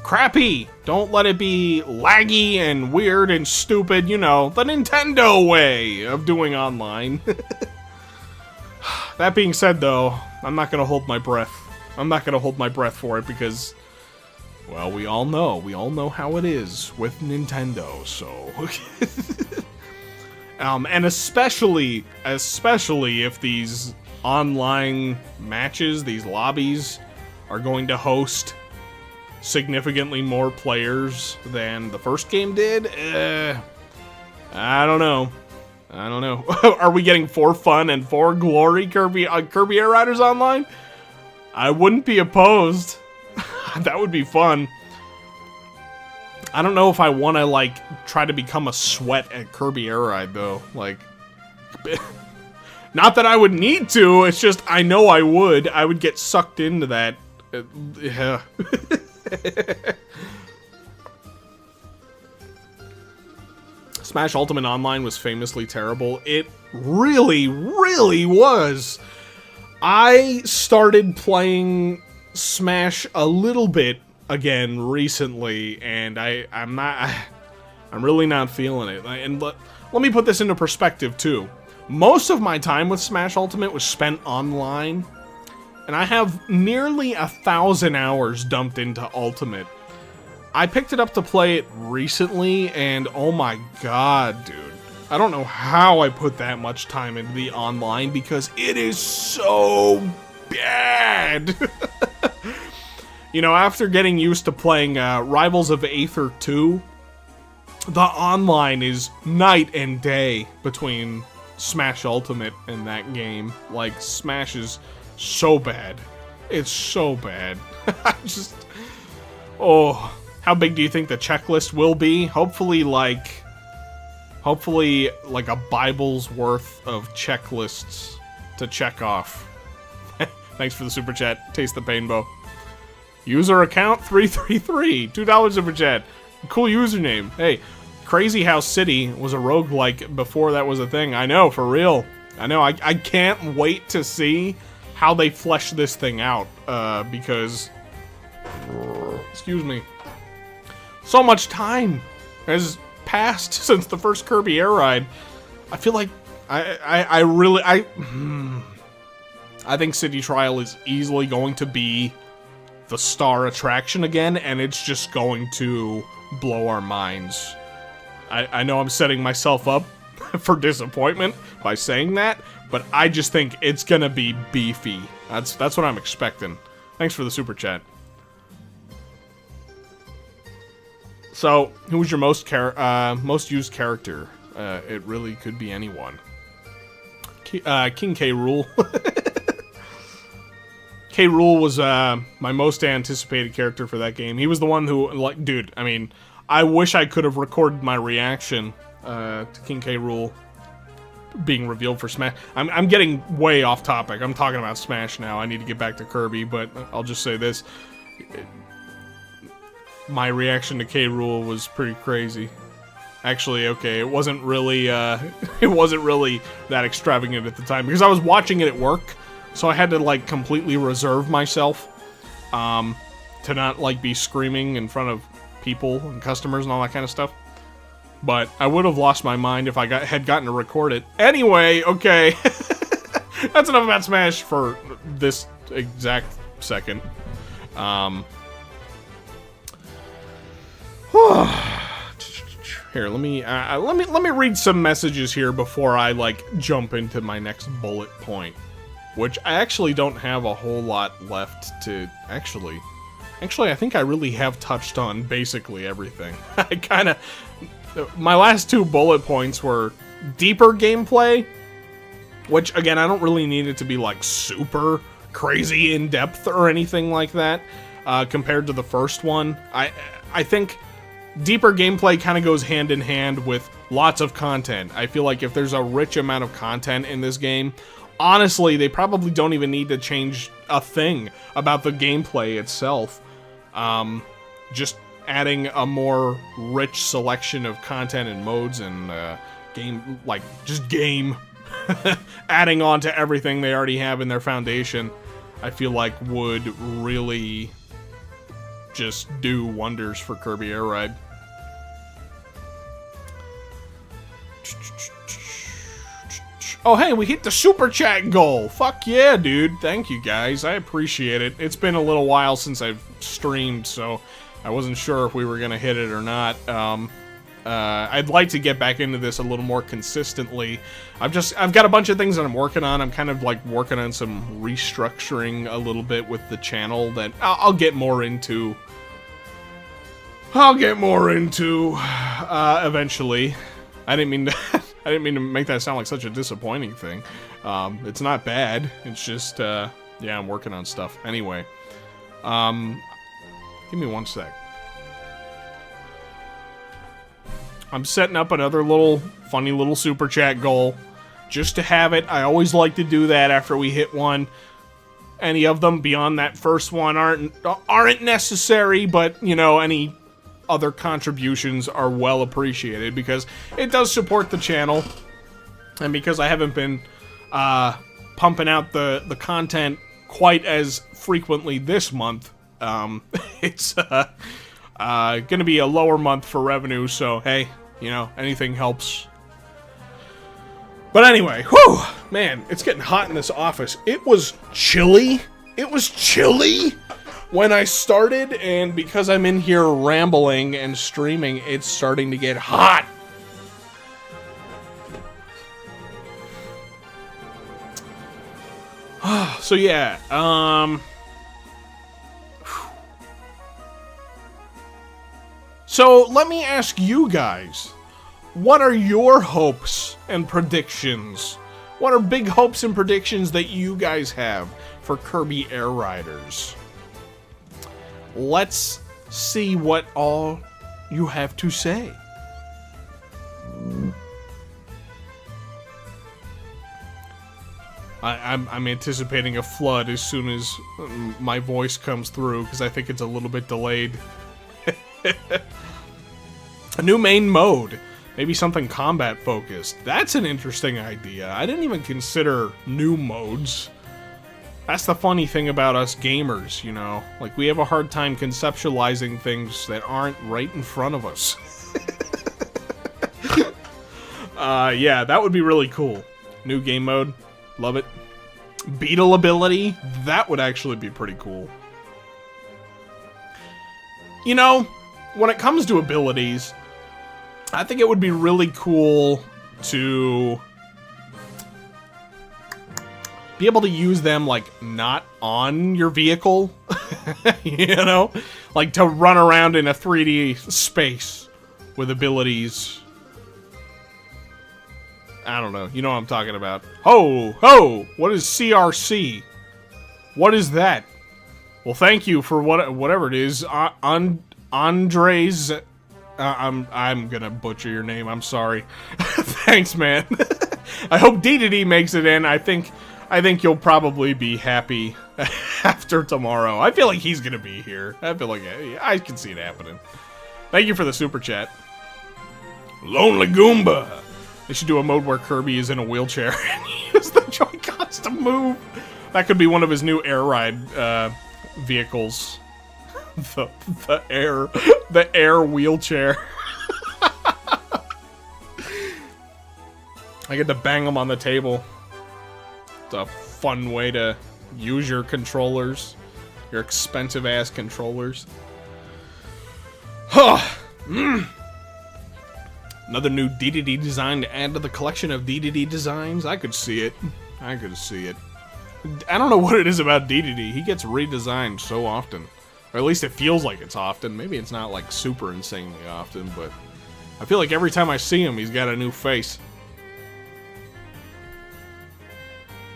crappy. Don't let it be laggy and weird and stupid, you know, the Nintendo way of doing online. That being said, though, I'm not gonna hold my breath. I'm not gonna hold my breath for it because, well, we all know how it is with Nintendo, so... and especially if these online matches, these lobbies, are going to host significantly more players than the first game did, I don't know. Are we getting for fun and for glory Kirby Air Online? I wouldn't be opposed. That would be fun. I don't know if I want to, like, try to become a sweat at Kirby Airide, though. Like, not that I would need to, it's just I know I would. I would get sucked into that. Yeah. Smash Ultimate Online was famously terrible. It really, really was. I started playing Smash a little bit again recently, and I'm really not feeling it. And let me put this into perspective too. Most of my time with Smash Ultimate was spent online, and I have nearly 1,000 hours dumped into Ultimate. I picked it up to play it recently, and oh my god, dude. I don't know how I put that much time into the online, because it is so bad. You know, after getting used to playing Rivals of Aether 2, the online is night and day between Smash Ultimate and that game. Like, Smash is so bad. It's so bad. I just... Oh... How big do you think the checklist will be? Hopefully like a Bible's worth of checklists to check off. Thanks for the super chat. Taste the Painbow. User account 333. $2 super chat. Cool username. Hey, Crazy House City was a roguelike before that was a thing. I know, for real. I know. I can't wait to see how they flesh this thing out. Because... Excuse me. So much time has passed since the first Kirby Airide. I feel like I think City Trial is easily going to be the star attraction again, and it's just going to blow our minds. I know I'm setting myself up for disappointment by saying that, but I just think it's gonna be beefy. That's what I'm expecting. Thanks for the super chat. So, who was your most used character? It really could be anyone. King K. Rool. K. Rool was my most anticipated character for that game. He was the one who, like, dude, I mean, I wish I could have recorded my reaction to King K. Rool being revealed for Smash. I'm getting way off topic. I'm talking about Smash now. I need to get back to Kirby, but I'll just say this. My reaction to K. Rool was pretty crazy. Actually, okay, it wasn't really that extravagant at the time, because I was watching it at work, so I had to, like, completely reserve myself, to not, like, be screaming in front of people and customers and all that kind of stuff. But I would have lost my mind if I had gotten to record it. Anyway, okay. That's enough about Smash for this exact second. Here, let me read some messages here before I, like, jump into my next bullet point, which I actually don't have a whole lot left to actually I think I really have touched on basically everything. My last two bullet points were deeper gameplay, which again, I don't really need it to be like super crazy in depth or anything like that, compared to the first one. I think deeper gameplay kind of goes hand in hand with lots of content. I feel like if there's a rich amount of content in this game, honestly, they probably don't even need to change a thing about the gameplay itself. Just adding a more rich selection of content and modes and game, like, just game. Adding on to everything they already have in their foundation, I feel like would really just do wonders for Kirby Airide. Oh, hey, we hit the super chat goal. Fuck yeah, dude. Thank you, guys. I appreciate it. It's been a little while since I've streamed, so I wasn't sure if we were gonna hit it or not. I'd like to get back into this a little more consistently. I've got a bunch of things that I'm working on. I'm kind of like working on some restructuring a little bit with the channel that I'll get more into. Eventually. I didn't mean to make that sound like such a disappointing thing. It's not bad. It's just, yeah, I'm working on stuff. Anyway, give me one sec. I'm setting up another funny little super chat goal, just to have it. I always like to do that after we hit one. Any of them beyond that first one aren't necessary, but, you know, any other contributions are well appreciated because it does support the channel, and because I haven't been pumping out the content quite as frequently this month, it's gonna be a lower month for revenue, so hey, you know, anything helps. But anyway, whew, man, it's getting hot in this office. It was chilly when I started, and because I'm in here rambling and streaming, it's starting to get hot. So yeah, so let me ask you guys, what are your hopes and predictions? What are big hopes and predictions that you guys have for Kirby Air Riders? Let's see what all you have to say. I'm anticipating a flood as soon as my voice comes through, because I think it's a little bit delayed. A new main mode. Maybe something combat focused. That's an interesting idea. I didn't even consider new modes. That's the funny thing about us gamers, you know? Like, we have a hard time conceptualizing things that aren't right in front of us. Yeah, that would be really cool. New game mode. Love it. Beetle ability. That would actually be pretty cool. You know, when it comes to abilities, I think it would be really cool to be able to use them, like, not on your vehicle. You know? Like, to run around in a 3D space with abilities. I don't know. You know what I'm talking about. Ho! Ho! What is CRC? What is that? Well, thank you for whatever it is. Andres... I'm gonna butcher your name. I'm sorry. Thanks, man. I hope DDD makes it in. I think you'll probably be happy after tomorrow. I feel like he's gonna be here. I feel like I can see it happening. Thank you for the super chat. Lonely Goomba. They should do a mode where Kirby is in a wheelchair and use the Joy-Cons to move. That could be one of his new air ride vehicles. The air wheelchair. I get to bang them on the table. It's a fun way to use your controllers. Your expensive ass controllers. Huh. Another new DDD design to add to the collection of DDD designs. I could see it. I could see it. I don't know what it is about DDD. He gets redesigned so often. Or at least it feels like it's often. Maybe it's not, like, super insanely often, but I feel like every time I see him, he's got a new face.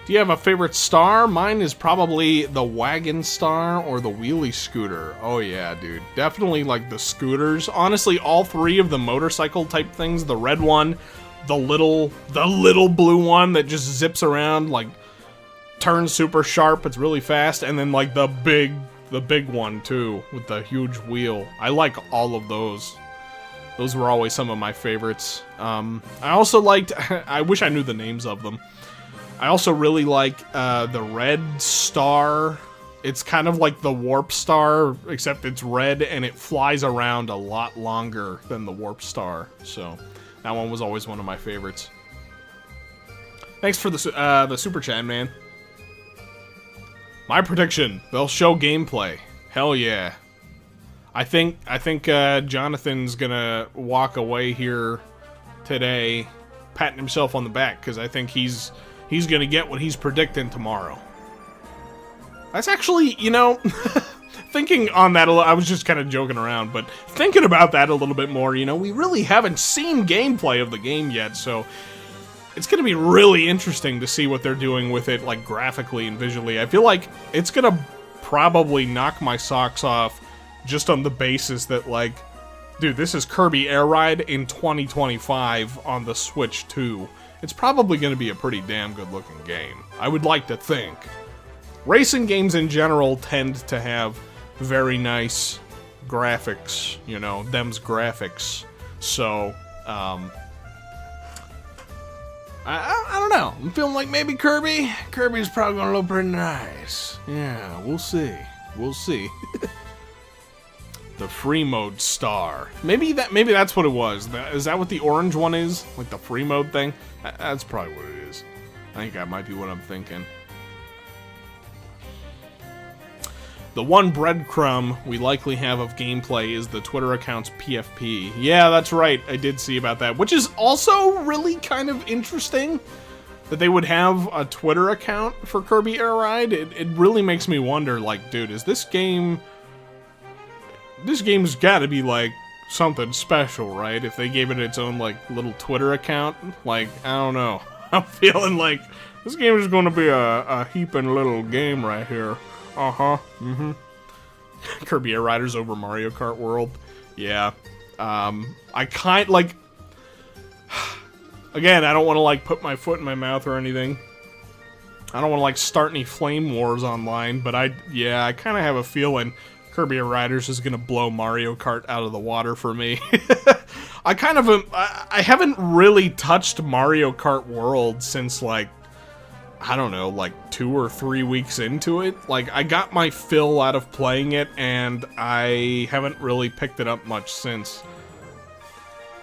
Do you have a favorite star? Mine is probably the wagon star or the wheelie scooter. Oh yeah, dude. Definitely, like, the scooters. Honestly, all three of the motorcycle type things. The red one, the little blue one that just zips around, like, turns super sharp. It's really fast, and then like the big one too with the huge wheel. I like all of those. Those were always some of my favorites. I also liked. I wish I knew the names of them. I also really like the red star. It's kind of like the warp star, except it's red and it flies around a lot longer than the warp star. So that one was always one of my favorites. Thanks for the super chat, man. My prediction: they'll show gameplay. Hell yeah! I think Jonathan's gonna walk away here today, patting himself on the back, because I think he's gonna get what he's predicting tomorrow. That's actually, you know, thinking on that, I was just kind of joking around, but thinking about that a little bit more, you know, we really haven't seen gameplay of the game yet, so it's going to be really interesting to see what they're doing with it, like, graphically and visually. I feel like it's going to probably knock my socks off just on the basis that, like, dude, this is Kirby Airide in 2025 on the Switch 2. It's probably going to be a pretty damn good-looking game. I would like to think. Racing games in general tend to have very nice graphics, you know, them's graphics. So, I don't know. I'm feeling like maybe Kirby's probably gonna look pretty nice. Yeah, we'll see. We'll see. The free mode star. Maybe that's what it was. Is that what the orange one is? Like the free mode thing? That's probably what it is. I think that might be what I'm thinking. The one breadcrumb we likely have of gameplay is the Twitter account's PFP. Yeah, that's right. I did see about that, which is also really kind of interesting that they would have a Twitter account for Kirby Airide. It really makes me wonder, like, dude, is this game... This game's gotta be, like, something special, right? If they gave it its own, like, little Twitter account. Like, I don't know. I'm feeling like this game is gonna be a heaping little game right here. Uh-huh. Mm-hmm. Kirby Air Riders over Mario Kart World. Yeah. I like... Again, I don't want to, like, put my foot in my mouth or anything. I don't want to, like, start any flame wars online, but I kind of have a feeling Kirby Air Riders is going to blow Mario Kart out of the water for me. I haven't really touched Mario Kart World since, like, I don't know, like 2 or 3 weeks into it. Like, I got my fill out of playing it, and I haven't really picked it up much since.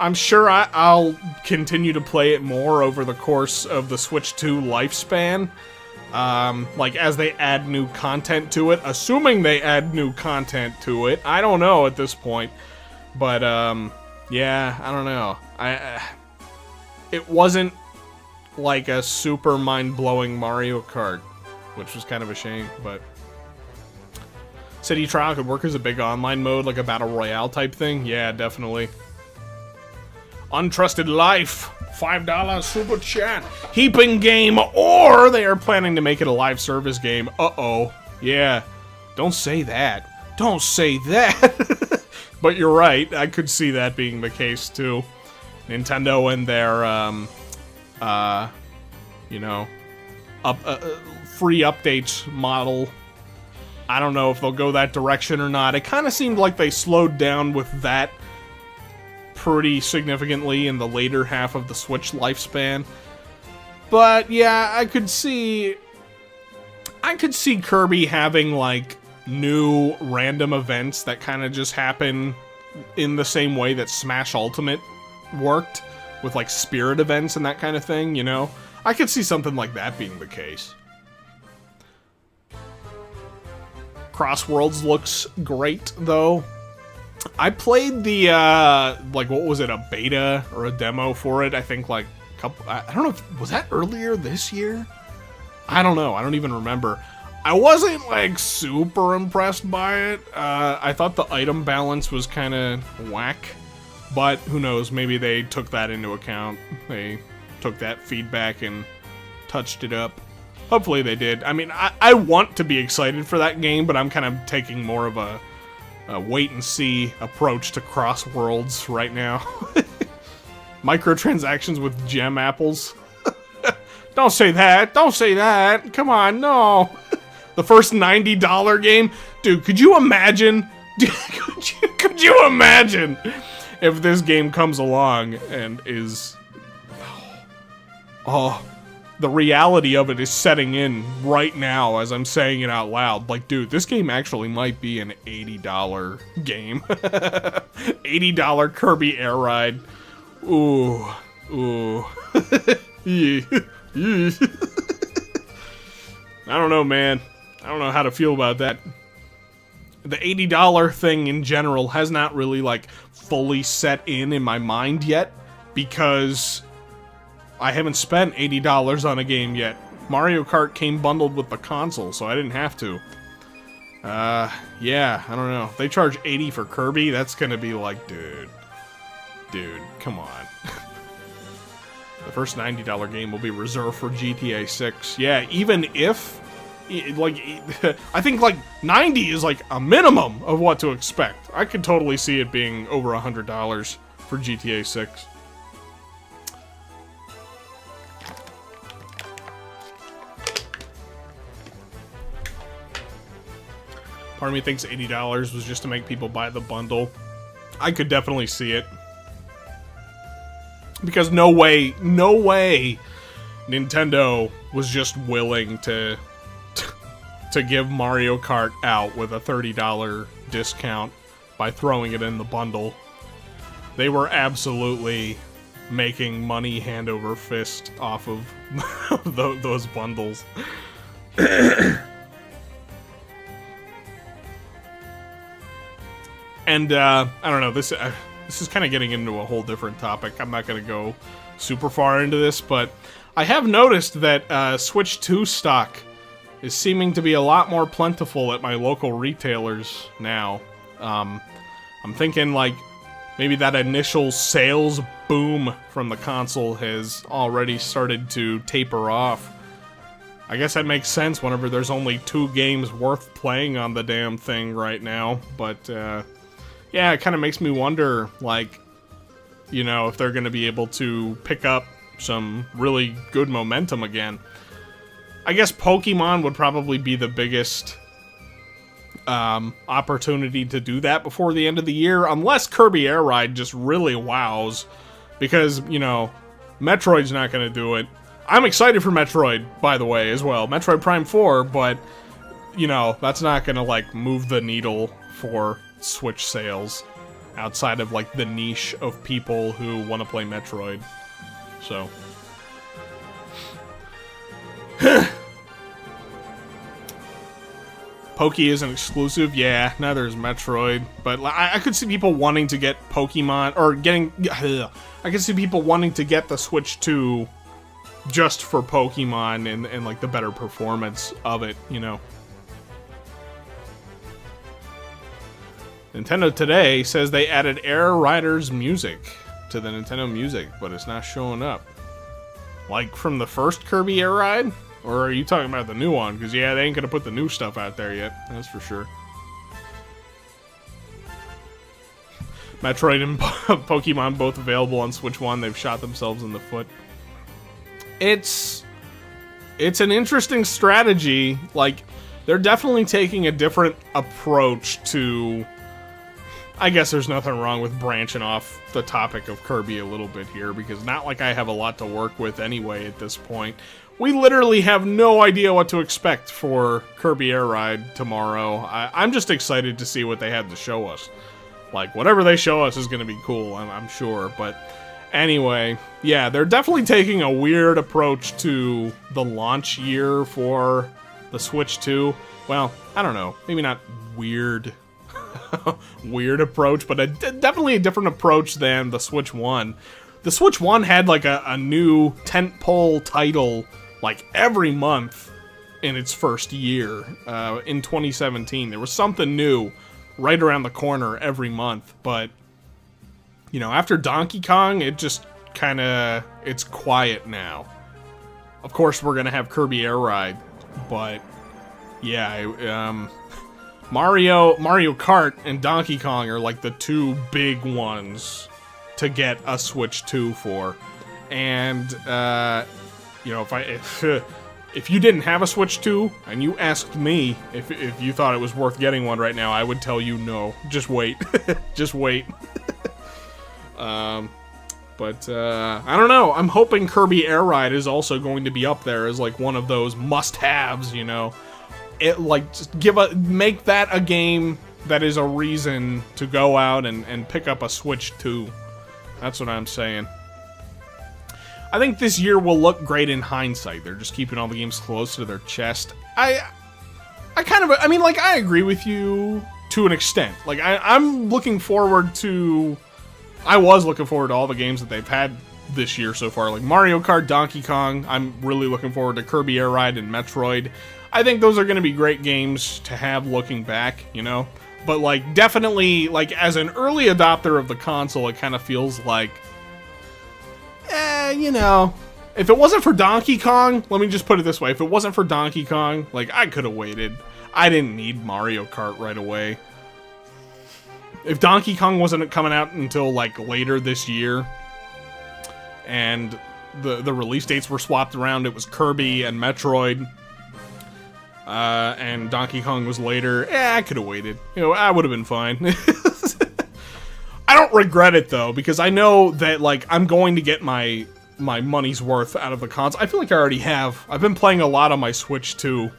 I'm sure I'll continue to play it more over the course of the Switch 2 lifespan. Like, as they add new content to it. Assuming they add new content to it. I don't know at this point. But, yeah, I don't know. It wasn't like a super mind-blowing Mario Kart, which was kind of a shame, but City Trial could work as a big online mode, like a Battle Royale type thing. Yeah, definitely. Untrusted Life, $5 super chat. Heaping game, or they are planning to make it a live service game. Uh-oh. Yeah, don't say that. Don't say that. But you're right, I could see that being the case, too. Nintendo and their, you know, free updates model. I don't know if they'll go that direction or not. It kind of seemed like they slowed down with that pretty significantly in the later half of the Switch lifespan. But yeah, I could see Kirby having, like, new random events that kind of just happen in the same way that Smash Ultimate worked, with, like, spirit events and that kind of thing, you know? I could see something like that being the case. Cross Worlds looks great, though. I played the, like, what was it, a beta or a demo for it? I think, like, I don't know, was that earlier this year? I don't know, I don't even remember. I wasn't, like, super impressed by it. I thought the item balance was kind of whack. But who knows, maybe they took that into account. They took that feedback and touched it up. Hopefully they did. I mean, I want to be excited for that game, but I'm kind of taking more of a wait-and-see approach to Cross Worlds right now. Microtransactions with gem apples. Don't say that. Don't say that. Come on, no. The first $90 game? Dude, could you imagine? Could you imagine if this game comes along and is... Oh, the reality of it is setting in right now as I'm saying it out loud. Like, dude, this game actually might be an $80 game. $80 Kirby Airide. Ooh. Ooh. I don't know, man. I don't know how to feel about that. The $80 thing in general has not really, like, fully set in my mind yet, because I haven't spent $80 on a game yet. Mario Kart came bundled with the console, so I didn't have to. Yeah, I don't know. If they charge $80 for Kirby, that's gonna be like, dude, come on. The first $90 game will be reserved for GTA 6. Yeah, even if, like, I think, like, 90 is, like, a minimum of what to expect. I could totally see it being over $100 for GTA 6. Part of me thinks $80 was just to make people buy the bundle. I could definitely see it. Because no way Nintendo was just willing to give Mario Kart out with a $30 discount by throwing it in the bundle. They were absolutely making money hand over fist off of those bundles. And, I don't know, this is kind of getting into a whole different topic. I'm not going to go super far into this, but I have noticed that Switch 2 stock is seeming to be a lot more plentiful at my local retailers now. I'm thinking, like, maybe that initial sales boom from the console has already started to taper off. I guess that makes sense whenever there's only 2 games worth playing on the damn thing right now, but, yeah, it kind of makes me wonder, like, you know, if they're going to be able to pick up some really good momentum again. I guess Pokemon would probably be the biggest opportunity to do that before the end of the year, unless Kirby Airide just really wows, because, you know, Metroid's not going to do it. I'm excited for Metroid, by the way, as well. Metroid Prime 4, but, you know, that's not going to, like, move the needle for Switch sales outside of, like, the niche of people who want to play Metroid. So Pokey isn't exclusive, yeah, neither is Metroid, but I could see people wanting to get Pokemon, or getting, I could see people wanting to get the Switch 2 just for Pokemon and like, the better performance of it, you know. Nintendo Today says they added Air Rider's music to the Nintendo Music, but it's not showing up. Like, from the first Kirby Air Ride? Or are you talking about the new one? Because, yeah, they ain't gonna put the new stuff out there yet, that's for sure. Metroid and Pokemon both available on Switch 1. They've shot themselves in the foot. It's an interesting strategy. Like, they're definitely taking a different approach to... I guess there's nothing wrong with branching off the topic of Kirby a little bit here, because not like I have a lot to work with anyway at this point. We literally have no idea what to expect for Kirby Air Ride tomorrow. I'm just excited to see what they have to show us. Like, whatever they show us is going to be cool, I'm sure. But anyway, yeah, they're definitely taking a weird approach to the launch year for the Switch 2. Well, I don't know. Maybe not weird. Weird approach, but definitely a different approach than the Switch 1. The Switch 1 had like a new tentpole title like every month in its first year. In 2017, there was something new right around the corner every month, but you know, after Donkey Kong, it just kinda, it's quiet now. Of course, we're gonna have Kirby Air Ride, but yeah, Mario Kart and Donkey Kong are like the two big ones to get a Switch 2 for. And you know, if you didn't have a Switch 2 and you asked me if you thought it was worth getting one right now, I would tell you no. Just wait. Just wait. But I don't know. I'm hoping Kirby Airide is also going to be up there as like one of those must-haves, you know. It like just make that a game that is a reason to go out and pick up a Switch 2. That's what I'm saying. I think this year will look great in hindsight. They're just keeping all the games close to their chest. I mean, like, I agree with you to an extent. Like, I'm looking forward to... I was looking forward to all the games that they've had this year so far. Like Mario Kart, Donkey Kong. I'm really looking forward to Kirby Air Ride and Metroid. I think those are going to be great games to have looking back, you know? But, like, definitely, like, as an early adopter of the console, it kind of feels like... you know, if it wasn't for Donkey Kong, let me just put it this way, if it wasn't for Donkey Kong, like, I could have waited. I didn't need Mario Kart right away. If Donkey Kong wasn't coming out until, like, later this year, and the release dates were swapped around, it was Kirby and Metroid, and Donkey Kong was later, I could have waited. You know, I would have been fine. I don't regret it, though, because I know that, like, I'm going to get my money's worth out of the console. I feel like I already have. I've been playing a lot on my Switch, too.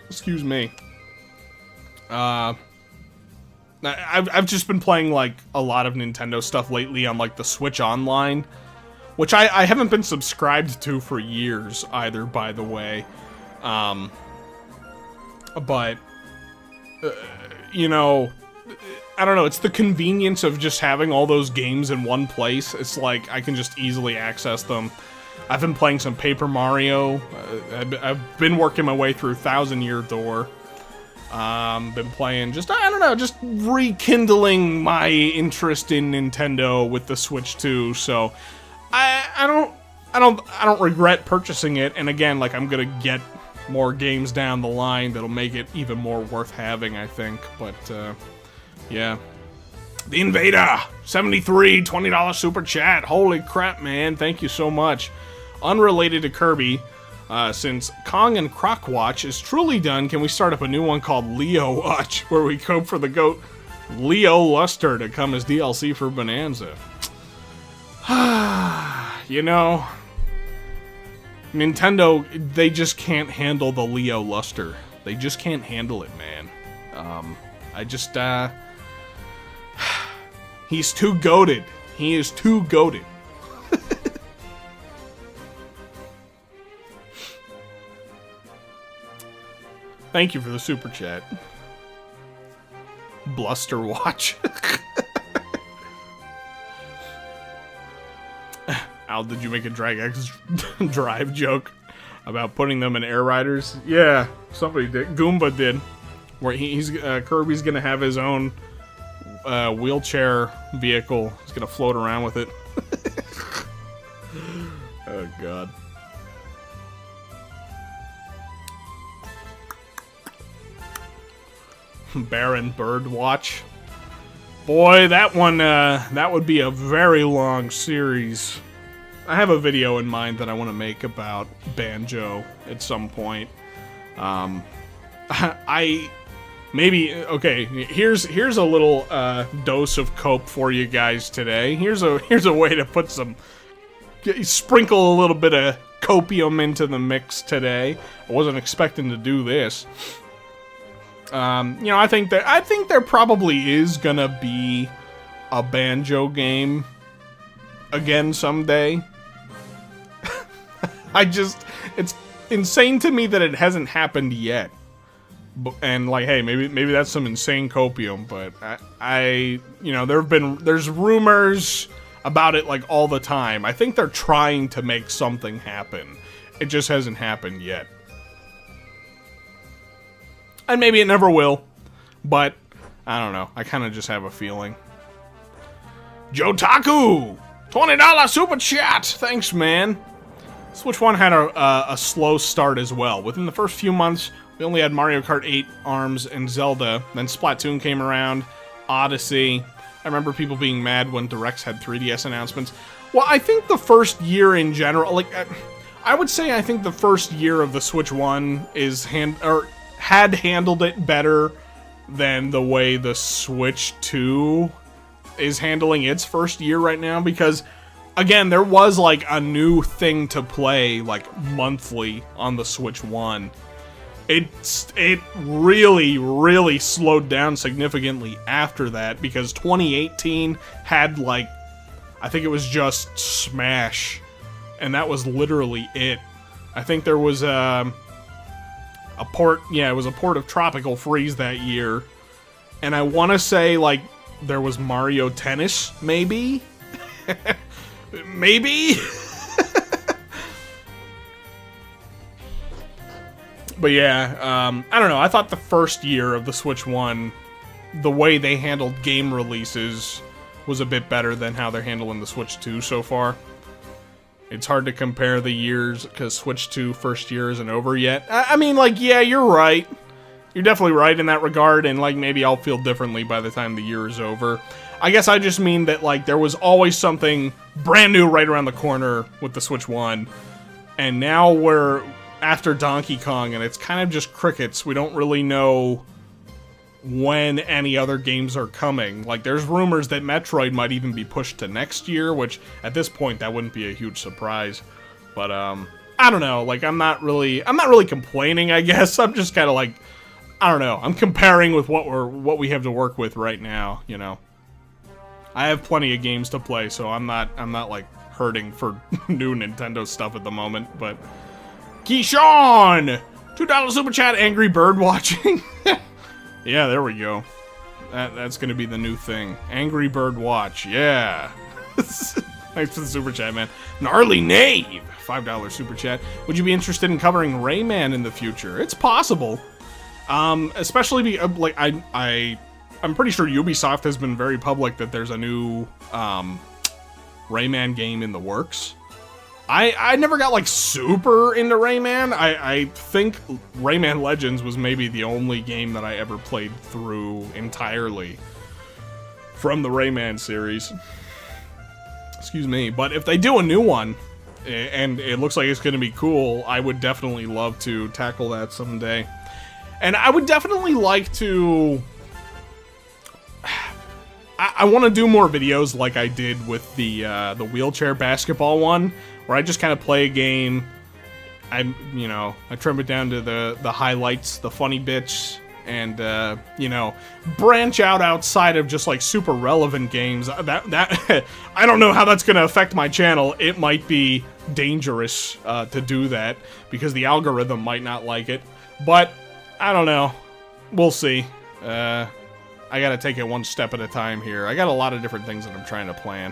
Excuse me. I've just been playing, like, a lot of Nintendo stuff lately on, like, the Switch Online, which I haven't been subscribed to for years, either, by the way. But, you know... I don't know, it's the convenience of just having all those games in one place. It's like, I can just easily access them. I've been playing some Paper Mario. I've been working my way through Thousand Year Door. Been playing just, I don't know, just rekindling my interest in Nintendo with the Switch 2. So, I don't regret purchasing it. And again, like, I'm gonna get more games down the line that'll make it even more worth having, I think. But, yeah. The Invader, 73, $20 super chat. Holy crap, man. Thank you so much. Unrelated to Kirby, since Kong and Croc Watch is truly done, can we start up a new one called Leo Watch, where we hope for the GOAT Leo Luster to come as DLC for Bonanza? You know, Nintendo, they just can't handle the Leo Luster. They just can't handle it, man. He's too goated. He is too goated. Thank you for the super chat. Bluster Watch. Al, did you make a Drag X Drive joke about putting them in Air Riders? Yeah, somebody did. Goomba did. Where Kirby's gonna have his own wheelchair vehicle. He's gonna float around with it. Oh god. Baron Bird Watch. Boy, that one, that would be a very long series. I have a video in mind that I want to make about Banjo at some point. Okay, here's a little dose of cope for you guys today. Here's a way to put sprinkle a little bit of copium into the mix today. I wasn't expecting to do this. You know, I think there probably is gonna be a Banjo game again someday. It's insane to me that it hasn't happened yet. And like, hey, maybe that's some insane copium, but you know, there's rumors about it like all the time. I think they're trying to make something happen. It just hasn't happened yet. And maybe it never will, but I don't know. I kind of just have a feeling. Jotaku! $20 super chat! Thanks, man. Switch 1 had a slow start as well. Within the first few months, we only had Mario Kart 8, ARMS, and Zelda. Then Splatoon came around, Odyssey. I remember people being mad when Directs had 3DS announcements. Well, I think the first year in general, like, I would say I think the first year of the Switch 1 had handled it better than the way the Switch 2 is handling its first year right now, because, again, there was, like, a new thing to play, like, monthly on the Switch 1. It really, really slowed down significantly after that, because 2018 had, like, I think it was just Smash, and that was literally it. I think there was a port, yeah, it was a port of Tropical Freeze that year, and I want to say, like, there was Mario Tennis, maybe? Maybe? But yeah, I don't know, I thought the first year of the Switch 1, the way they handled game releases was a bit better than how they're handling the Switch 2 so far. It's hard to compare the years, because Switch 2 first year isn't over yet. I mean, like, yeah, you're right. You're definitely right in that regard, and, like, maybe I'll feel differently by the time the year is over. I guess I just mean that, like, there was always something brand new right around the corner with the Switch 1, and now we're after Donkey Kong, and it's kind of just crickets. We don't really know when any other games are coming. Like, there's rumors that Metroid might even be pushed to next year, which, at this point, that wouldn't be a huge surprise. But, I don't know, like, I'm not really complaining, I guess. I'm just kind of like, I don't know, I'm comparing with what we have to work with right now, you know. I have plenty of games to play, so I'm not like, hurting for new Nintendo stuff at the moment, but Keyshawn! $2 super chat, Angry Bird watching. Yeah, there we go. That's gonna be the new thing. Angry Bird watch, yeah. Thanks for the super chat, man. Gnarly Knave! $5 super chat. Would you be interested in covering Rayman in the future? It's possible. Especially, like, I'm pretty sure Ubisoft has been very public that there's a new, Rayman game in the works. I never got, like, super into Rayman. I think Rayman Legends was maybe the only game that I ever played through entirely from the Rayman series. Excuse me. But if they do a new one, and it looks like it's going to be cool, I would definitely love to tackle that someday. And I would definitely like to... I want to do more videos like I did with the wheelchair basketball one, where I just kind of play a game, I trim it down to the highlights, the funny bits, and, branch out outside of just, like, super relevant games. That I don't know how that's going to affect my channel. It might be dangerous to do that, because the algorithm might not like it. But, I don't know. We'll see. I gotta take it one step at a time here. I got a lot of different things that I'm trying to plan.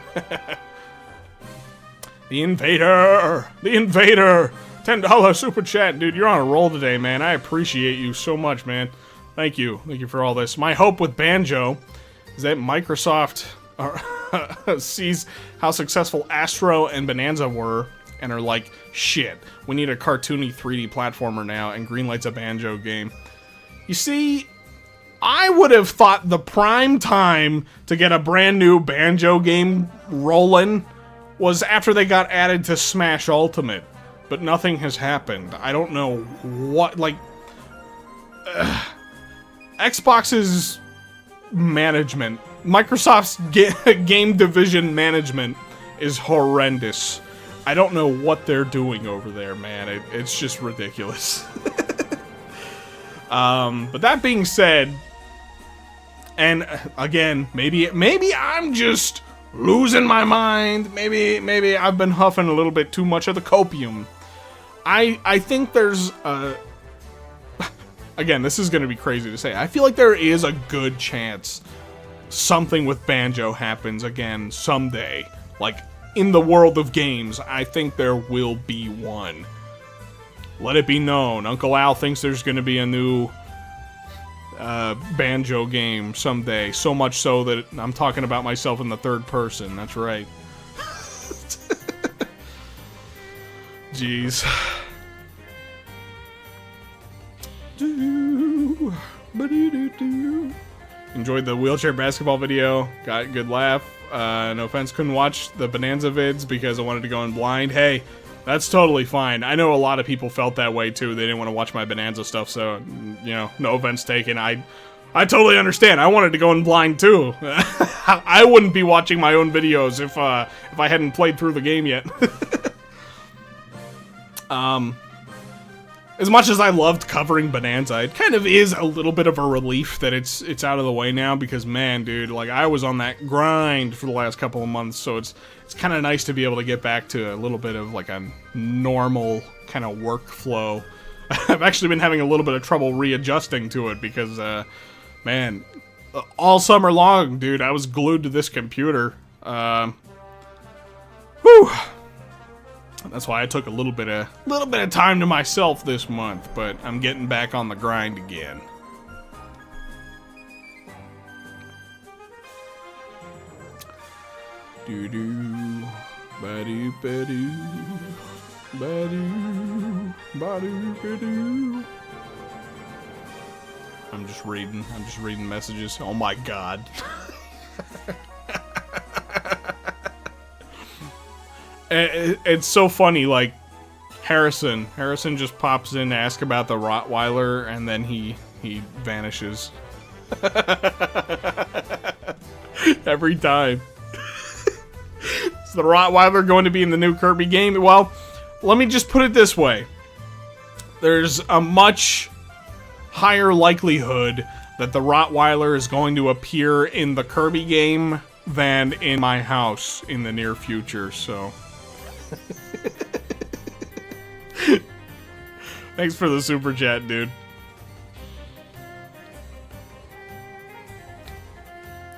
The Invader! The Invader! $10 super chat. Dude, you're on a roll today, man. I appreciate you so much, man. Thank you. Thank you for all this. My hope with Banjo is that Microsoft sees how successful Astro and Bonanza were and are like, shit, we need a cartoony 3D platformer now, and greenlight's a Banjo game. You see, I would have thought the prime time to get a brand new Banjo game rolling was after they got added to Smash Ultimate, but nothing has happened. I don't know what, like... Xbox's management, Microsoft's game division management is horrendous. I don't know what they're doing over there, man. It's just ridiculous. But that being said... And again, maybe I'm just losing my mind. Maybe I've been huffing a little bit too much of the copium. I think there's again, this is going to be crazy to say. I feel like there is a good chance something with Banjo happens again someday. Like, in the world of games, I think there will be one. Let it be known. Uncle Al thinks there's going to be a new Banjo game someday, so much so that I'm talking about myself in the third person. That's right. Jeez. Enjoyed the wheelchair basketball video. Got a good laugh. No offense, couldn't watch the Bonanza vids because I wanted to go in blind. Hey, that's totally fine. I know a lot of people felt that way too. They didn't want to watch my Bonanza stuff, so, you know, no offense taken. I totally understand. I wanted to go in blind too. I wouldn't be watching my own videos if I hadn't played through the game yet. As much as I loved covering Bonanza, it kind of is a little bit of a relief that it's out of the way now, because man, dude, like, I was on that grind for the last couple of months, so it's kind of nice to be able to get back to a little bit of like a normal kind of workflow. I've actually been having a little bit of trouble readjusting to it because, man, all summer long, dude, I was glued to this computer. Whew. That's why I took a little bit of time to myself this month, but I'm getting back on the grind again. Doo doo, ba doo ba doo, ba doo, ba doo ba doo. I'm just reading messages. Oh my god. It's so funny, like, Harrison just pops in to ask about the Rottweiler, and then he vanishes. Every time. Is the Rottweiler going to be in the new Kirby game? Well, let me just put it this way. There's a much higher likelihood that the Rottweiler is going to appear in the Kirby game than in my house in the near future, so... Thanks for the super chat, dude.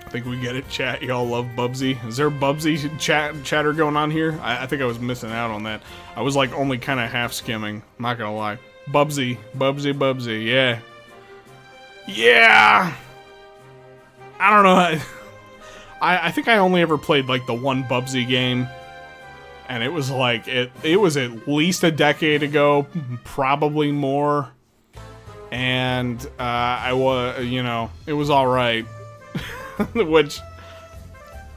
I think we get it, chat. Y'all love Bubsy. Is there Bubsy chatter going on here? I think I was missing out on that. I was like only kind of half skimming. Not gonna lie. Bubsy, yeah. Yeah! I don't know. I think I only ever played like the one Bubsy game. And it was like, it was at least a decade ago, probably more. And, you know, it was alright. Which,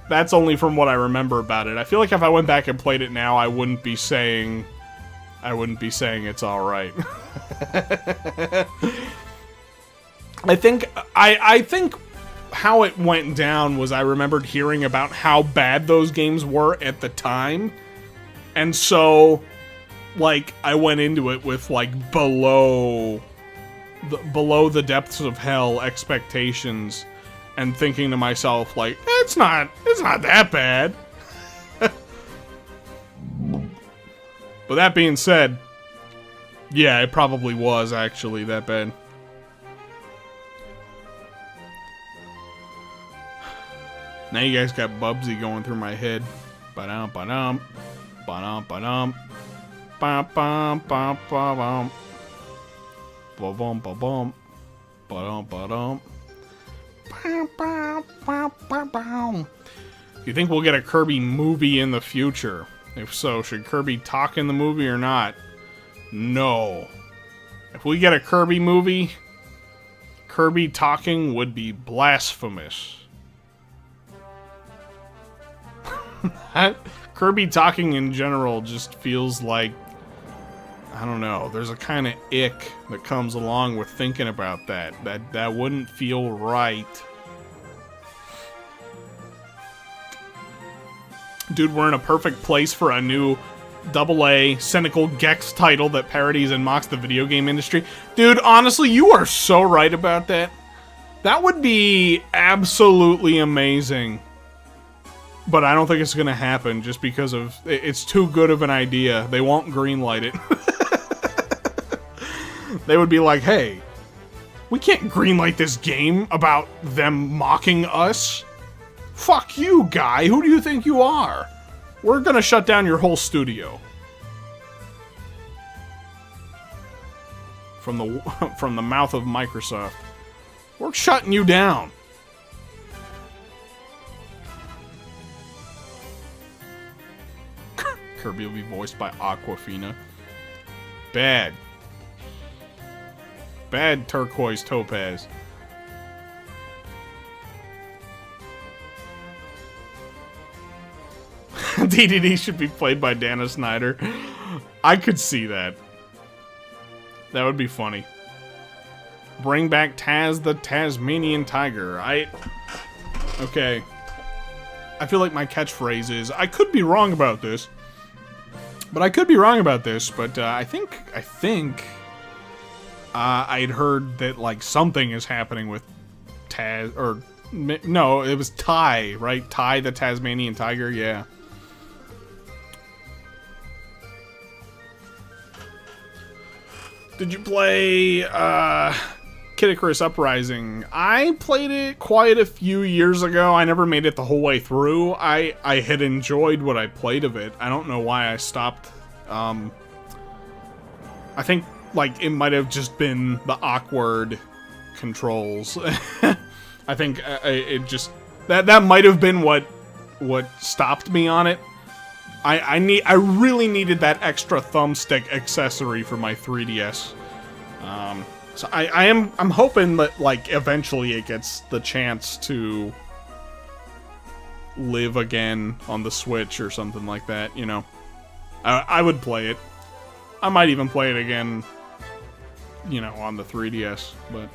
that's only from what I remember about it. I feel like if I went back and played it now, I wouldn't be saying it's alright. I think how it went down was I remembered hearing about how bad those games were at the time. And so, like, I went into it with, like, below the depths of hell expectations, and thinking to myself, like, it's not that bad. But that being said, yeah, it probably was actually that bad. Now you guys got Bubsy going through my head. Ba-dum, ba-dum. Ba-dum, ba-dum. Ba-bum, ba-bum, ba-bum. Ba-bum, ba-bum. Ba-dum, ba-dum. Ba-bum, ba-bum. You think we'll get a Kirby movie in the future? If so, should Kirby talk in the movie or not? No. If we get a Kirby movie, Kirby talking would be blasphemous. Kirby talking in general just feels like, I don't know, there's a kind of ick that comes along with thinking about that. That wouldn't feel right. Dude, we're in a perfect place for a new AA cynical Gex title that parodies and mocks the video game industry. Dude, honestly, you are so right about that. That would be absolutely amazing. But I don't think it's gonna happen just because of it's too good of an idea. They won't greenlight it. They would be like, hey, we can't greenlight this game about them mocking us. Fuck you, guy. Who do you think you are? We're gonna shut down your whole studio. From the mouth of Microsoft. We're shutting you down. Kirby will be voiced by Aquafina. Bad. Bad turquoise topaz. DDD should be played by Dana Snyder. I could see that. That would be funny. Bring back Taz the Tasmanian Tiger. Okay. I feel like my catchphrase is, I could be wrong about this. But I think I'd heard that, like, something is happening with Taz, or, no, it was Ty, right? Ty the Tasmanian Tiger, yeah. Did you play, Kid Icarus Uprising? I played it quite a few years ago. I never made it the whole way through. I had enjoyed what I played of it. I don't know why I stopped. I think, like, it might have just been the awkward controls. I think it just... That might have been what stopped me on it. I really needed that extra thumbstick accessory for my 3DS. So I'm hoping that, like, eventually it gets the chance to live again on the Switch or something like that, you know. I would play it. I might even play it again, you know, on the 3DS, but...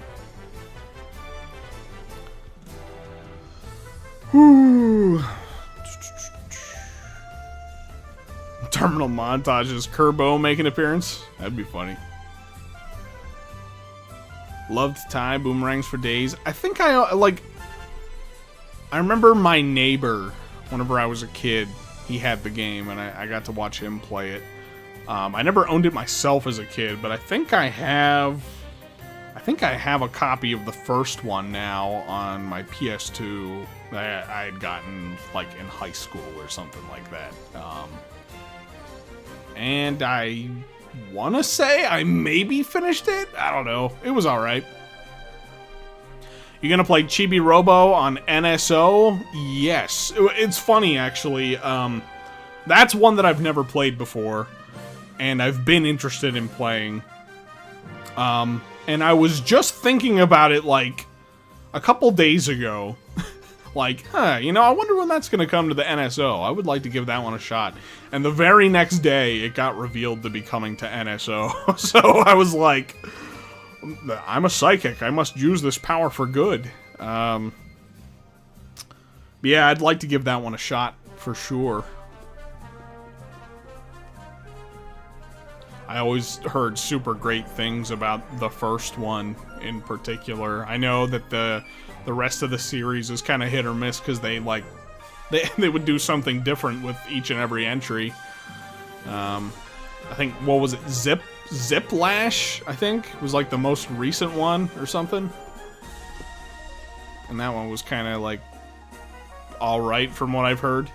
Whew. Terminal montages. Kerbo make an appearance? That'd be funny. Loved Ty, boomerangs for days. I think I remember my neighbor, whenever I was a kid, he had the game, and I got to watch him play it. I never owned it myself as a kid, but I think I have a copy of the first one now on my PS2 that I had gotten, like, in high school or something like that. And I want to say I maybe finished it? I don't know. It was alright. You gonna play Chibi Robo on NSO? Yes. It's funny, actually. That's one that I've never played before, and I've been interested in playing. And I was just thinking about it, like, a couple days ago. Like, you know, I wonder when that's gonna come to the NSO. I would like to give that one a shot. And the very next day, it got revealed to be coming to NSO. So I was like, I'm a psychic. I must use this power for good. But yeah, I'd like to give that one a shot, for sure. I always heard super great things about the first one in particular. I know that the rest of the series is kind of hit or miss because they would do something different with each and every entry. I think, what was it? Ziplash, I think, was like the most recent one or something. And that one was kind of like alright from what I've heard.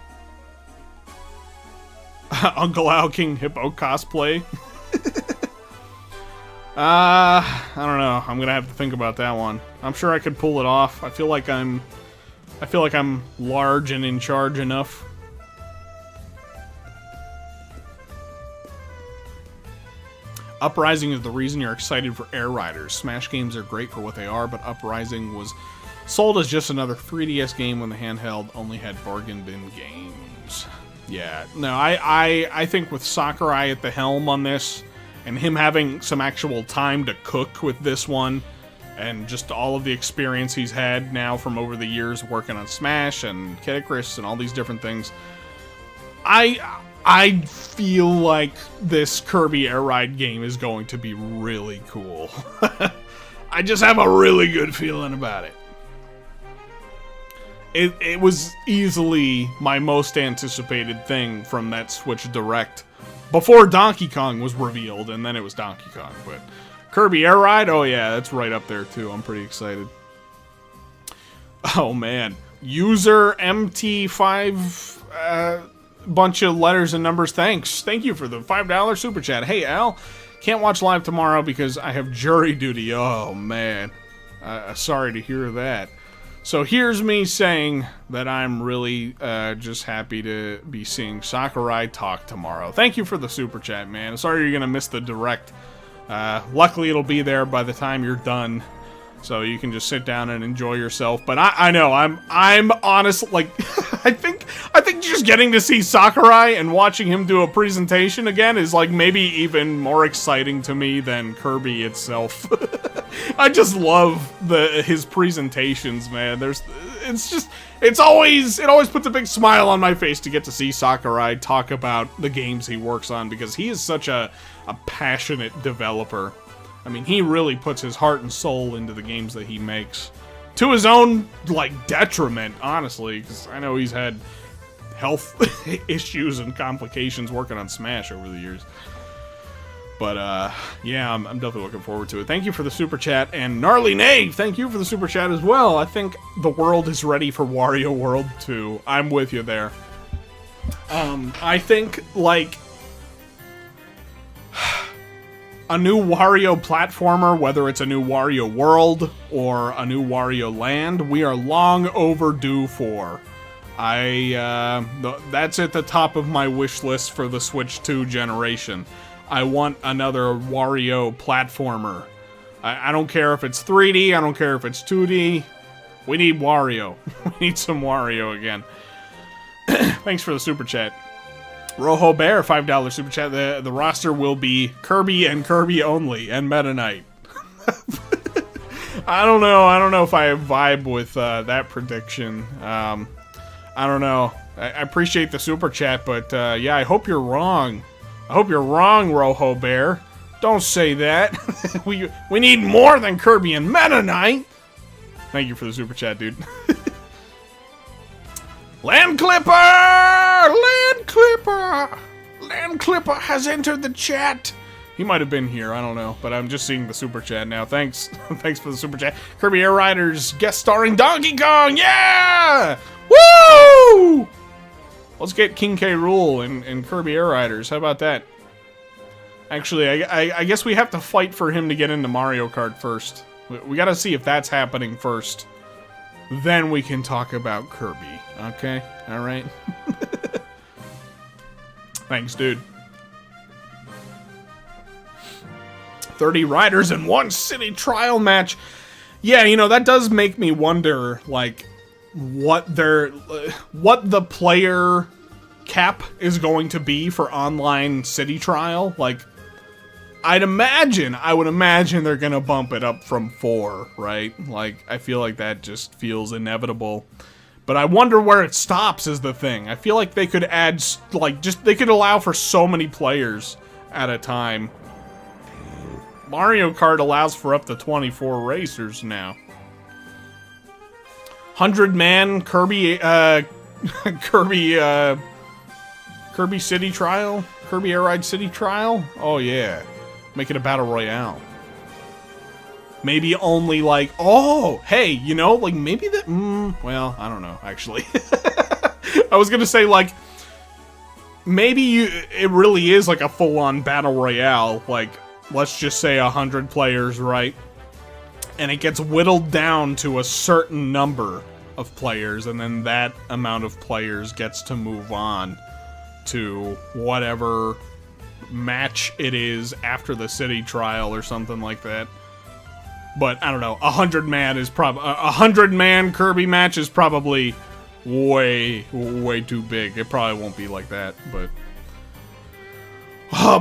Uncle Al King Hippo cosplay. I don't know. I'm gonna have to think about that one. I'm sure I could pull it off. I feel like I'm large and in charge enough. Uprising is the reason you're excited for Air Riders. Smash games are great for what they are, but Uprising was sold as just another 3DS game when the handheld only had bargain bin games. Yeah, no, I think with Sakurai at the helm on this, and him having some actual time to cook with this one, and just all of the experience he's had now from over the years working on Smash and Kid Icarus and all these different things, I feel like this Kirby Airide game is going to be really cool. I just have a really good feeling about it. It was easily my most anticipated thing from that Switch Direct. Before Donkey Kong was revealed, and then it was Donkey Kong. But Kirby Airide, oh yeah, that's right up there too. I'm pretty excited. Oh man. User MT5, bunch of letters and numbers, thanks. Thank you for the $5 super chat. Hey Al, can't watch live tomorrow because I have jury duty. Oh man. Sorry to hear that. So here's me saying that I'm really just happy to be seeing Sakurai talk tomorrow. Thank you for the super chat, man. Sorry you're gonna miss the direct. Luckily it'll be there by the time you're done So you can just sit down and enjoy yourself. But I know, I'm honest, like, I think just getting to see Sakurai and watching him do a presentation again is, like, maybe even more exciting to me than Kirby itself. I just love his presentations, man. It always puts a big smile on my face to get to see Sakurai talk about the games he works on, because he is such a passionate developer. I mean, he really puts his heart and soul into the games that he makes. To his own, like, detriment, honestly, because I know he's had health issues and complications working on Smash over the years. But, yeah, I'm definitely looking forward to it. Thank you for the super chat, and Gnarly Knave, thank you for the super chat as well. I think the world is ready for Wario World 2. I'm with you there. I think, like, a new Wario platformer, whether it's a new Wario World or a new Wario Land, we are long overdue for. That's at the top of my wish list for the Switch 2 generation. I want another Wario platformer. I don't care if it's 3D, I don't care if it's 2D. We need Wario. We need some Wario again. Thanks for the super chat. Rojo Bear, $5 super chat. The roster will be Kirby and Kirby only, and Meta Knight. I don't know if I vibe with that prediction. I don't know. I appreciate the super chat, but yeah, I hope you're wrong. I hope you're wrong, Rojo Bear. Don't say that. we need more than Kirby and Meta Knight. Thank you for the super chat, dude. Land Clipper! Land Clipper! Land Clipper has entered the chat! He might have been here, I don't know, but I'm just seeing the super chat now. Thanks. Thanks for the super chat. Kirby Airide's guest starring Donkey Kong! Yeah! Woo! Let's get King K. Rool and Kirby Airiders. How about that? Actually, I guess we have to fight for him to get into Mario Kart first. We gotta see if that's happening first. Then we can talk about Kirby. Okay? Alright? Thanks, dude. 30 riders in one city trial match. Yeah, you know, that does make me wonder, like, what the player cap is going to be for online city trial. Like, I would imagine they're gonna bump it up from 4, right? Like, I feel like that just feels inevitable. But I wonder where it stops is the thing. I feel like they could add, like, they could allow for so many players at a time. Mario Kart allows for up to 24 racers now. 100-man Kirby, Kirby City Trial? Kirby Airide City Trial? Oh, yeah. Make it a battle royale. Maybe only, like, oh, hey, you know, like, maybe that, well, I don't know, actually. I was gonna say, like, maybe it really is, like, a full-on battle royale, like, let's just say 100 players, right? And it gets whittled down to a certain number of players, and then that amount of players gets to move on to whatever match it is after the city trial or something like that. But I don't know, 100-man is probably a 100-man Kirby match is probably way too big. It probably won't be like that, but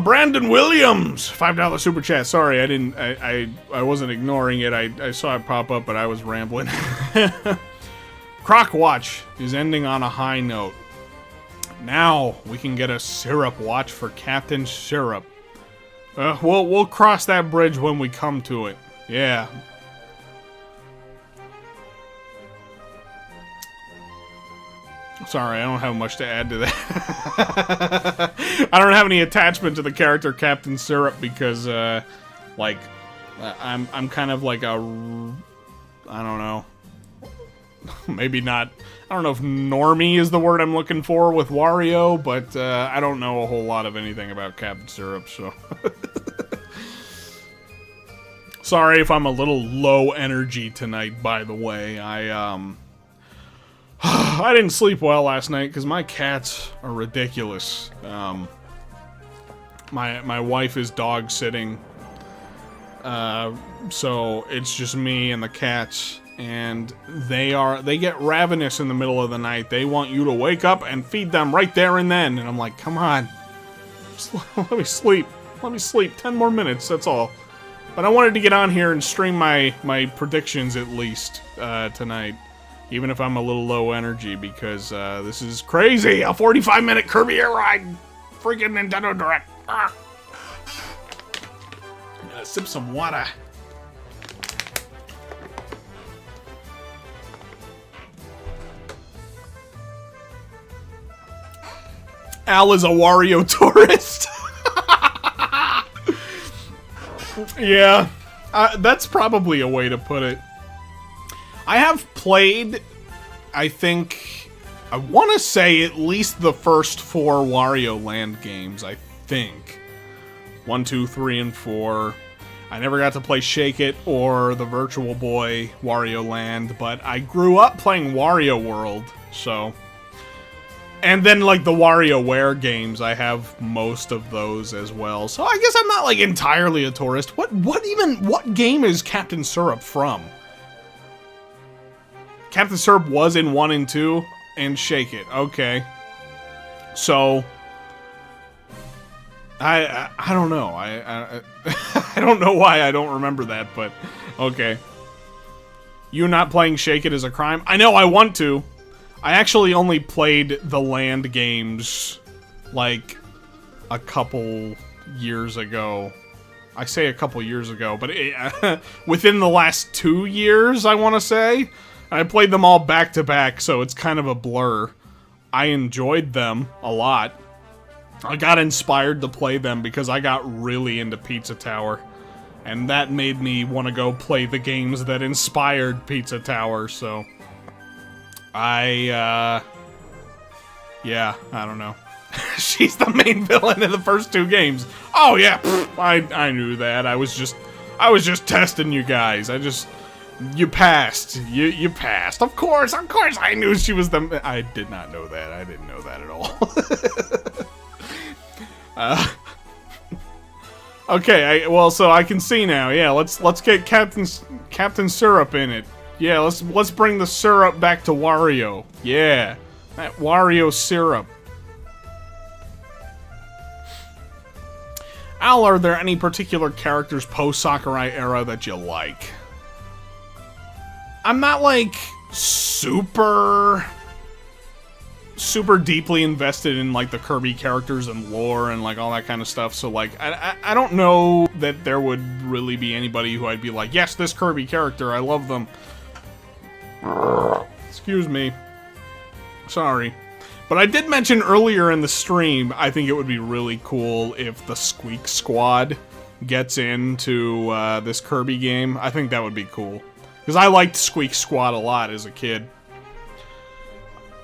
Brandon Williams, $5 super chat. Sorry, I wasn't ignoring it. I saw it pop up, but I was rambling. Croc Watch is ending on a high note. Now we can get a syrup watch for Captain Syrup. We'll cross that bridge when we come to it. Yeah. Sorry, I don't have much to add to that. I don't have any attachment to the character Captain Syrup because, like, I'm kind of like a, I don't know, maybe not, I don't know if normie is the word I'm looking for with Wario, but I don't know a whole lot of anything about Captain Syrup, so. Sorry if I'm a little low energy tonight, by the way. I didn't sleep well last night because my cats are ridiculous. My wife is dog sitting So it's just me and the cats, and they get ravenous in the middle of the night. They want you to wake up and feed them right there and then. And I'm like, come on, just let me sleep. Let me sleep 10 more minutes, that's all. But I wanted to get on here and stream my predictions at least tonight. Even if I'm a little low energy, because this is crazy. A 45-minute Kirby Airide freaking Nintendo Direct. Ah. I'm gonna sip some water. Al is a Wario tourist. Yeah, that's probably a way to put it. I have played, I want to say at least the first 4 Wario Land games, I think. 1, 2, 3, and 4. I never got to play Shake It or the Virtual Boy Wario Land, but I grew up playing Wario World, so... And then, like, the WarioWare games, I have most of those as well. So I guess I'm not, like, entirely a tourist. What game is Captain Syrup from? Captain Syrup was in 1 and 2, and Shake It. Okay. So... I don't know. I don't know why I don't remember that, but... Okay. You not playing Shake It is a crime? I know, I want to. I actually only played the Land games, like, a couple years ago. I say a couple years ago, but within the last 2 years, I want to say. I played them all back to back, so it's kind of a blur. I enjoyed them a lot. I got inspired to play them because I got really into Pizza Tower. And that made me want to go play the games that inspired Pizza Tower, so... yeah, I don't know. She's the main villain in the first 2 games. Oh yeah, I knew that. I was just testing you guys. You passed. You passed. Of course I knew she was the... I did not know that. I didn't know that at all. Okay, well, so I can see now. Yeah, let's get Captain Syrup in it. Yeah, let's bring the syrup back to Wario. Yeah, that Wario syrup. Al, are there any particular characters post-Sakurai era that you like? I'm not, like, super deeply invested in, like, the Kirby characters and lore and, like, all that kind of stuff, so, like, I don't know that there would really be anybody who I'd be like, yes, this Kirby character, I love them. Excuse me. Sorry. But I did mention earlier in the stream, I think it would be really cool if the Squeak Squad gets into this Kirby game. I think that would be cool. Because I liked Squeak Squad a lot as a kid.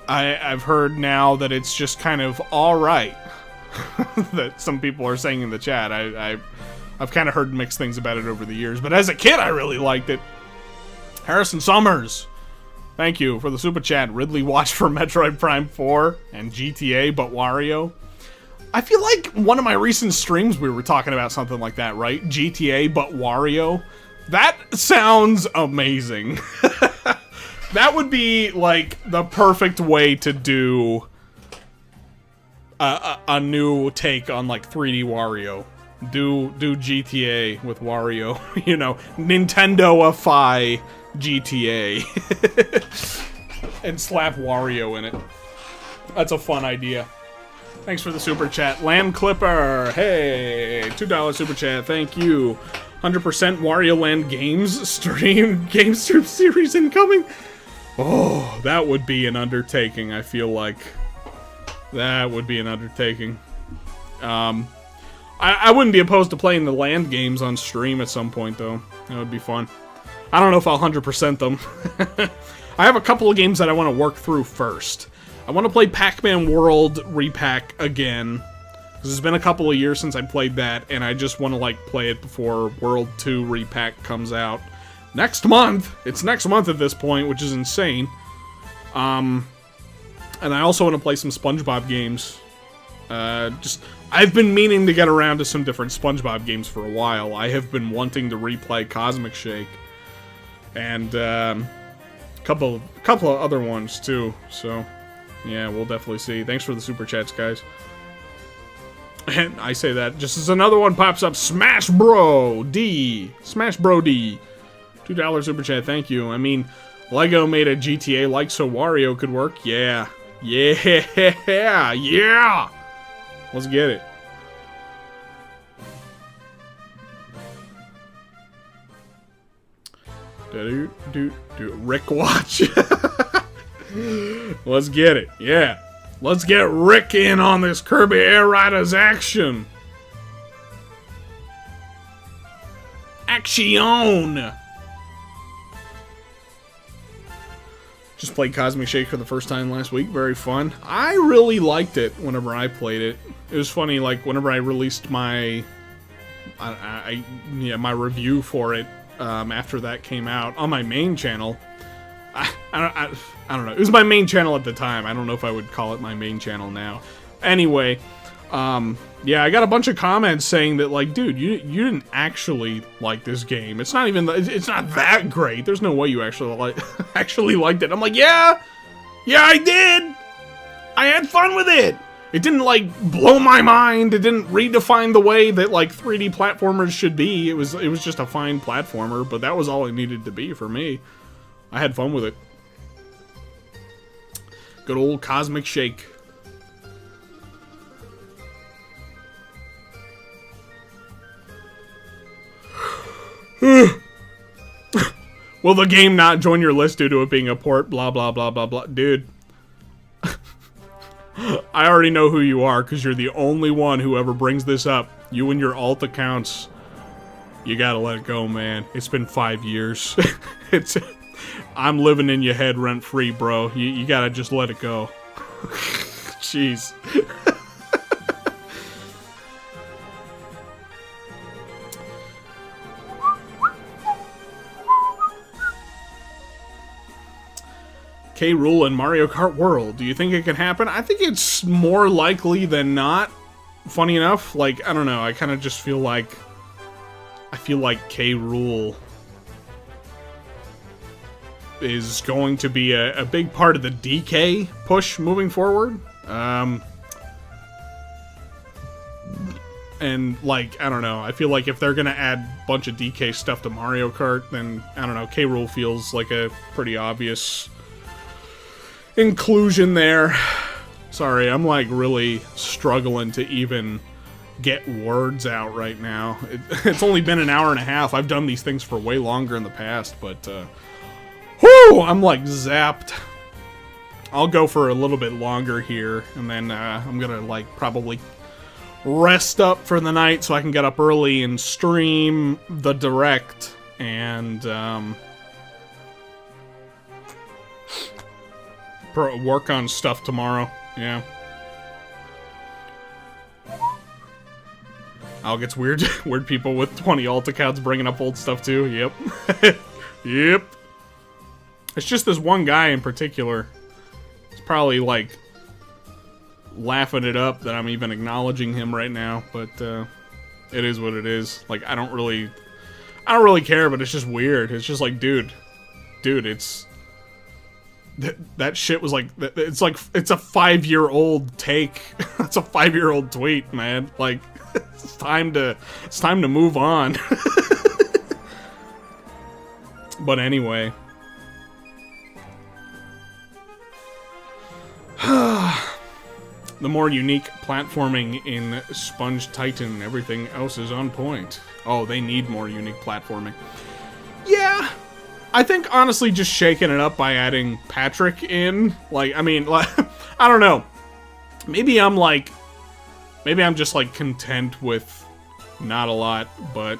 I've heard now that it's just kind of alright. That some people are saying in the chat. I've kind of heard mixed things about it over the years. But as a kid, I really liked it. Harrison Summers. Thank you for the super chat. Ridley watched for Metroid Prime 4 and GTA, but Wario. I feel like one of my recent streams we were talking about something like that, right? GTA, but Wario. That sounds amazing. That would be, like, the perfect way to do a new take on, like, 3D Wario. Do GTA with Wario. You know, Nintendo-ify GTA. And slap Wario in it. That's a fun idea. Thanks for the super chat. Land Clipper, hey, $2 super chat, thank you. 100% Wario Land Games stream, game stream series incoming. Oh, that would be an undertaking, I feel like. That would be an undertaking. I wouldn't be opposed to playing the Land games on stream at some point, though. That would be fun. I don't know if I'll 100% them. I have a couple of games that I want to work through first. I want to play Pac-Man World Repack again. Because it's been a couple of years since I played that, and I just want to, like, play it before World 2 Repack comes out. Next month! It's next month at this point, which is insane. And I also want to play some SpongeBob games. I've been meaning to get around to some different SpongeBob games for a while. I have been wanting to replay Cosmic Shake. And, a couple of other ones, too. So, yeah, we'll definitely see. Thanks for the super chats, guys. And I say that just as another one pops up. Smash Bro D. Smash Bro D. $2 super chat, thank you. I mean, Lego made a GTA like so Wario could work. Yeah. Yeah. Yeah. Let's get it. Rick watch. Let's get it. Yeah. Let's get Rick in on this Kirby Airide's action. Action. Just played Cosmic Shake for the first time last week. Very fun. I really liked it whenever I played it. It was funny, like, whenever I released my my review for it after that came out on my main channel. I don't know. It was my main channel at the time. I don't know if I would call it my main channel now. Anyway, yeah, I got a bunch of comments saying that, like, dude, you didn't actually like this game. It's not even, it's not that great. There's no way you actually liked it. I'm like, yeah, I did. I had fun with it. It didn't, like, blow my mind. It didn't redefine the way that, like, 3D platformers should be. It was just a fine platformer, but that was all it needed to be for me. I had fun with it. Good old Cosmic Shake. Will the game not join your list due to it being a port? Blah, blah, blah, blah, blah. Dude. I already know who you are, because you're the only one who ever brings this up. You and your alt accounts. You gotta let it go, man. It's been 5 years. I'm living in your head rent-free, bro. You gotta just let it go. Jeez. K. Rool in Mario Kart World. Do you think it can happen? I think it's more likely than not. Funny enough, like, I don't know. I kind of just feel like... I feel like K. Rool is going to be a big part of the DK push moving forward. And, like, I don't know. I feel like if they're going to add a bunch of DK stuff to Mario Kart, then, I don't know, K. Rool feels like a pretty obvious inclusion there. Sorry, I'm, like, really struggling to even get words out right now. It's only been an hour and a half. I've done these things for way longer in the past, but, whoo! I'm, like, zapped. I'll go for a little bit longer here, and then, I'm gonna, like, probably rest up for the night so I can get up early and stream the direct, and, work on stuff tomorrow. Yeah. Al gets weird people with 20 alt accounts bringing up old stuff too. Yep. Yep. It's just this one guy in particular. He's probably, like, laughing it up that I'm even acknowledging him right now, but it is what it is. Like, I don't really care, but it's just weird. It's just like, dude, it's that shit was like, it's a 5-year-old take. It's a 5-year-old tweet, man. Like, it's time to move on. But anyway. The more unique platforming in Sponge Titan, everything else is on point. Oh, they need more unique platforming. Yeah, I think honestly just shaking it up by adding Patrick in, like, I mean, like, I don't know. Maybe I'm just like content with not a lot, but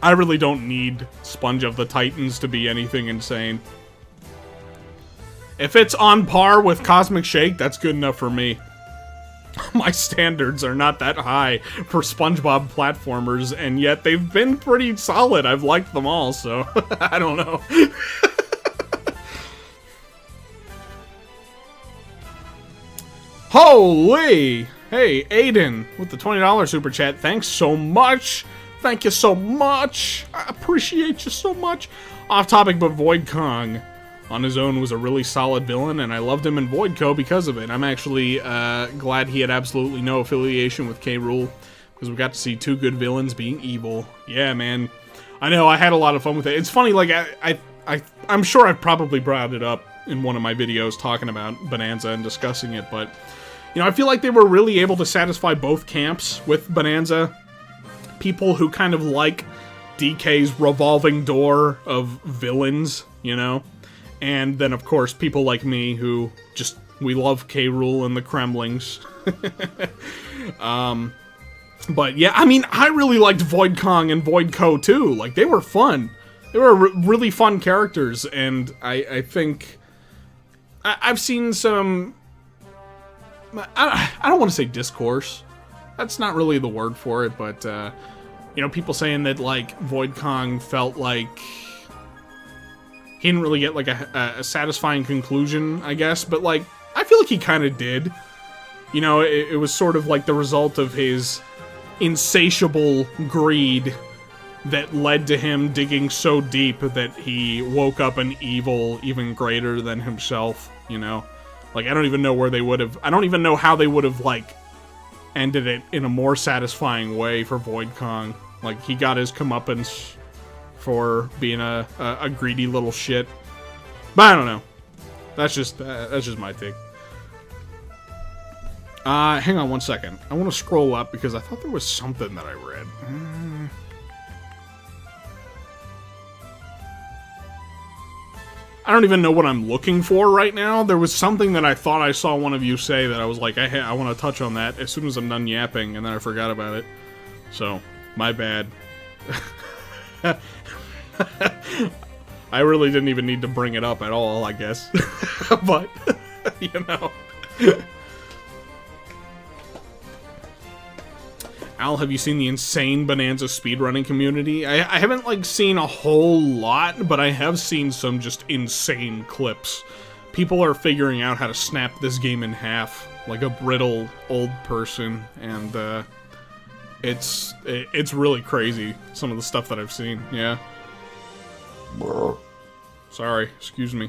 I really don't need Sponge of the Titans to be anything insane. If it's on par with Cosmic Shake, that's good enough for me. My standards are not that high for SpongeBob platformers, and yet they've been pretty solid. I've liked them all, so I don't know. Holy! Hey, Aiden, with the $20 super chat. Thanks so much. Thank you so much. I appreciate you so much. Off topic, but Void Kong on his own was a really solid villain, and I loved him in Void Co because of it. I'm actually glad he had absolutely no affiliation with K. Rool, because we got to see two good villains being evil. Yeah, man. I know, I had a lot of fun with it. It's funny, like, I'm sure I've probably brought it up in one of my videos talking about Bonanza and discussing it, but, you know, I feel like they were really able to satisfy both camps with Bonanza. People who kind of like DK's revolving door of villains, you know? And then, of course, people like me who just, we love K. Rool and the Kremlings. But yeah, I mean, I really liked Void Kong and Void Co too. Like, they were fun. They were really fun characters, and I think I've seen some. I don't want to say discourse. That's not really the word for it, but you know, people saying that like Void Kong felt like he didn't really get like a satisfying conclusion, I guess. But like, I feel like he kind of did. You know, it was sort of like the result of his insatiable greed that led to him digging so deep that he woke up an evil even greater than himself, you know? Like, I don't even know where they would have... I don't even know how they would have, like, ended it in a more satisfying way for Void Kong. Like, he got his comeuppance for being a greedy little shit. But I don't know. That's just my take. Hang on one second. I want to scroll up because I thought there was something that I read. I don't even know what I'm looking for right now. There was something that I thought I saw one of you say that I was like, I want to touch on that as soon as I'm done yapping, and then I forgot about it. So, my bad. I really didn't even need to bring it up at all, I guess. But, you know. Al, have you seen the insane Bonanza speedrunning community? I haven't, like, seen a whole lot, but I have seen some just insane clips. People are figuring out how to snap this game in half, like a brittle old person, and, it's really crazy, some of the stuff that I've seen, yeah. Sorry, excuse me.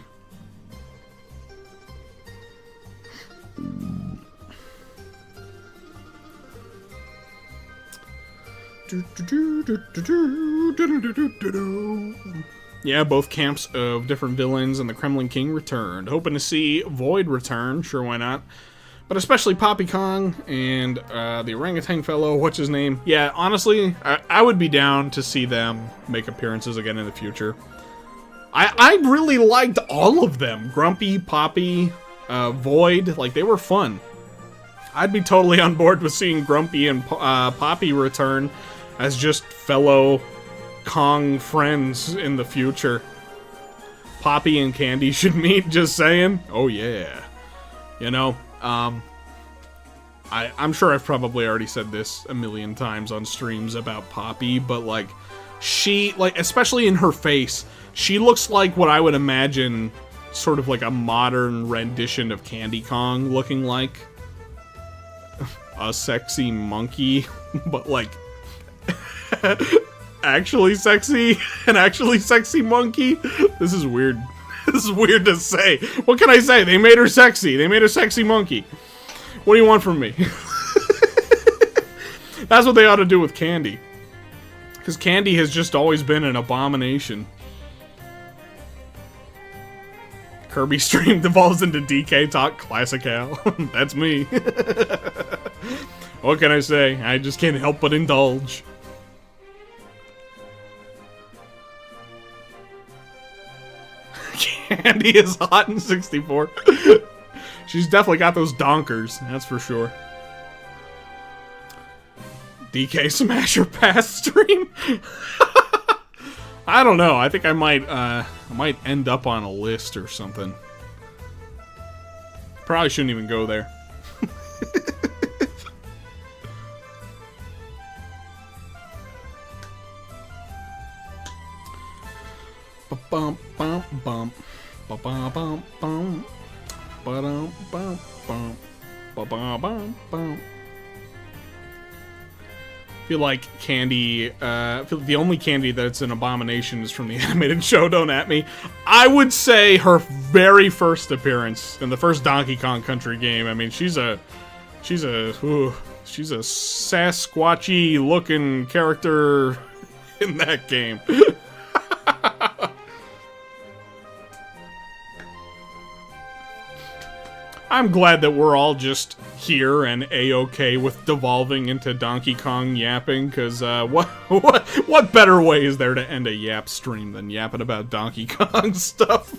Yeah, both camps of different villains and the Kremlin King returned. Hoping to see Void return, sure, why not? But especially Poppy Kong and the orangutan fellow, what's his name? Yeah, honestly, I would be down to see them make appearances again in the future. I really liked all of them. Grumpy, Poppy, Void, like, they were fun. I'd be totally on board with seeing Grumpy and Poppy return as just fellow Kong friends in the future. Poppy and Candy should meet, just saying. Oh yeah. You know, I'm sure I've probably already said this a million times on streams about Poppy, but like, she, like, especially in her face, she looks like what I would imagine sort of like a modern rendition of Candy Kong looking like. A sexy monkey, but like actually sexy, an actually sexy monkey. This is weird. This is weird to say. What can I say? They made her sexy. They made a sexy monkey. What do you want from me? That's what they ought to do with Candy. Because Candy has just always been an abomination. Kirby stream devolves into DK talk. Classic Al. That's me. What can I say? I just can't help but indulge. Candy is hot in 64. She's definitely got those donkers, that's for sure. DK Smasher Pass stream? I don't know. I think I might end up on a list or something. Probably shouldn't even go there. Bump bump bump bump bump bump bump bump bump. Ba-ba-bum-bum. I feel like candy, I feel like the only candy that's an abomination is from the animated show, Don't At Me. I would say her very first appearance in the first Donkey Kong Country game. I mean, she's a Sasquatchy looking character in that game. I'm glad that we're all just here and a-okay with devolving into Donkey Kong yapping, because what better way is there to end a yap stream than yapping about Donkey Kong stuff?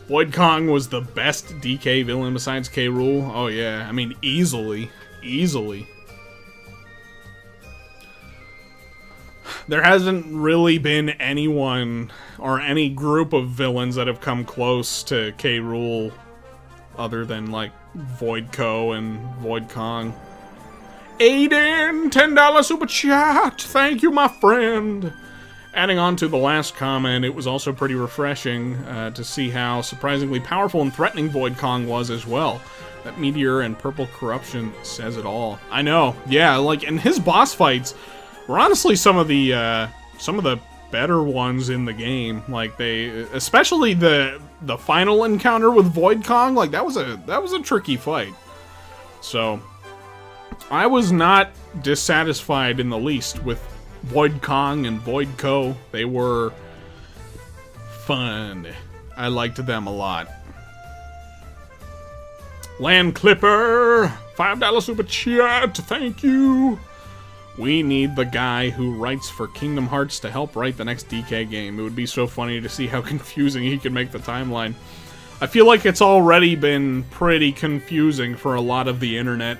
Void Kong was the best DK villain besides K. Rool. Oh yeah, I mean, easily. There hasn't really been anyone or any group of villains that have come close to K. Rool other than, like, Void Co. and Void Kong. Aiden, $10 super chat! Thank you, my friend! Adding on to the last comment, it was also pretty refreshing to see how surprisingly powerful and threatening Void Kong was as well. That meteor and purple corruption says it all. I know, yeah, like, and his boss fights were honestly some of the better ones in the game. Like, especially the final encounter with Void Kong, like, that was a tricky fight. So, I was not dissatisfied in the least with Void Kong and Void Co. They were fun. I liked them a lot. Land Clipper, $5 super chat, thank you. We need the guy who writes for Kingdom Hearts to help write the next DK game. It would be so funny to see how confusing he can make the timeline. I feel like it's already been pretty confusing for a lot of the internet.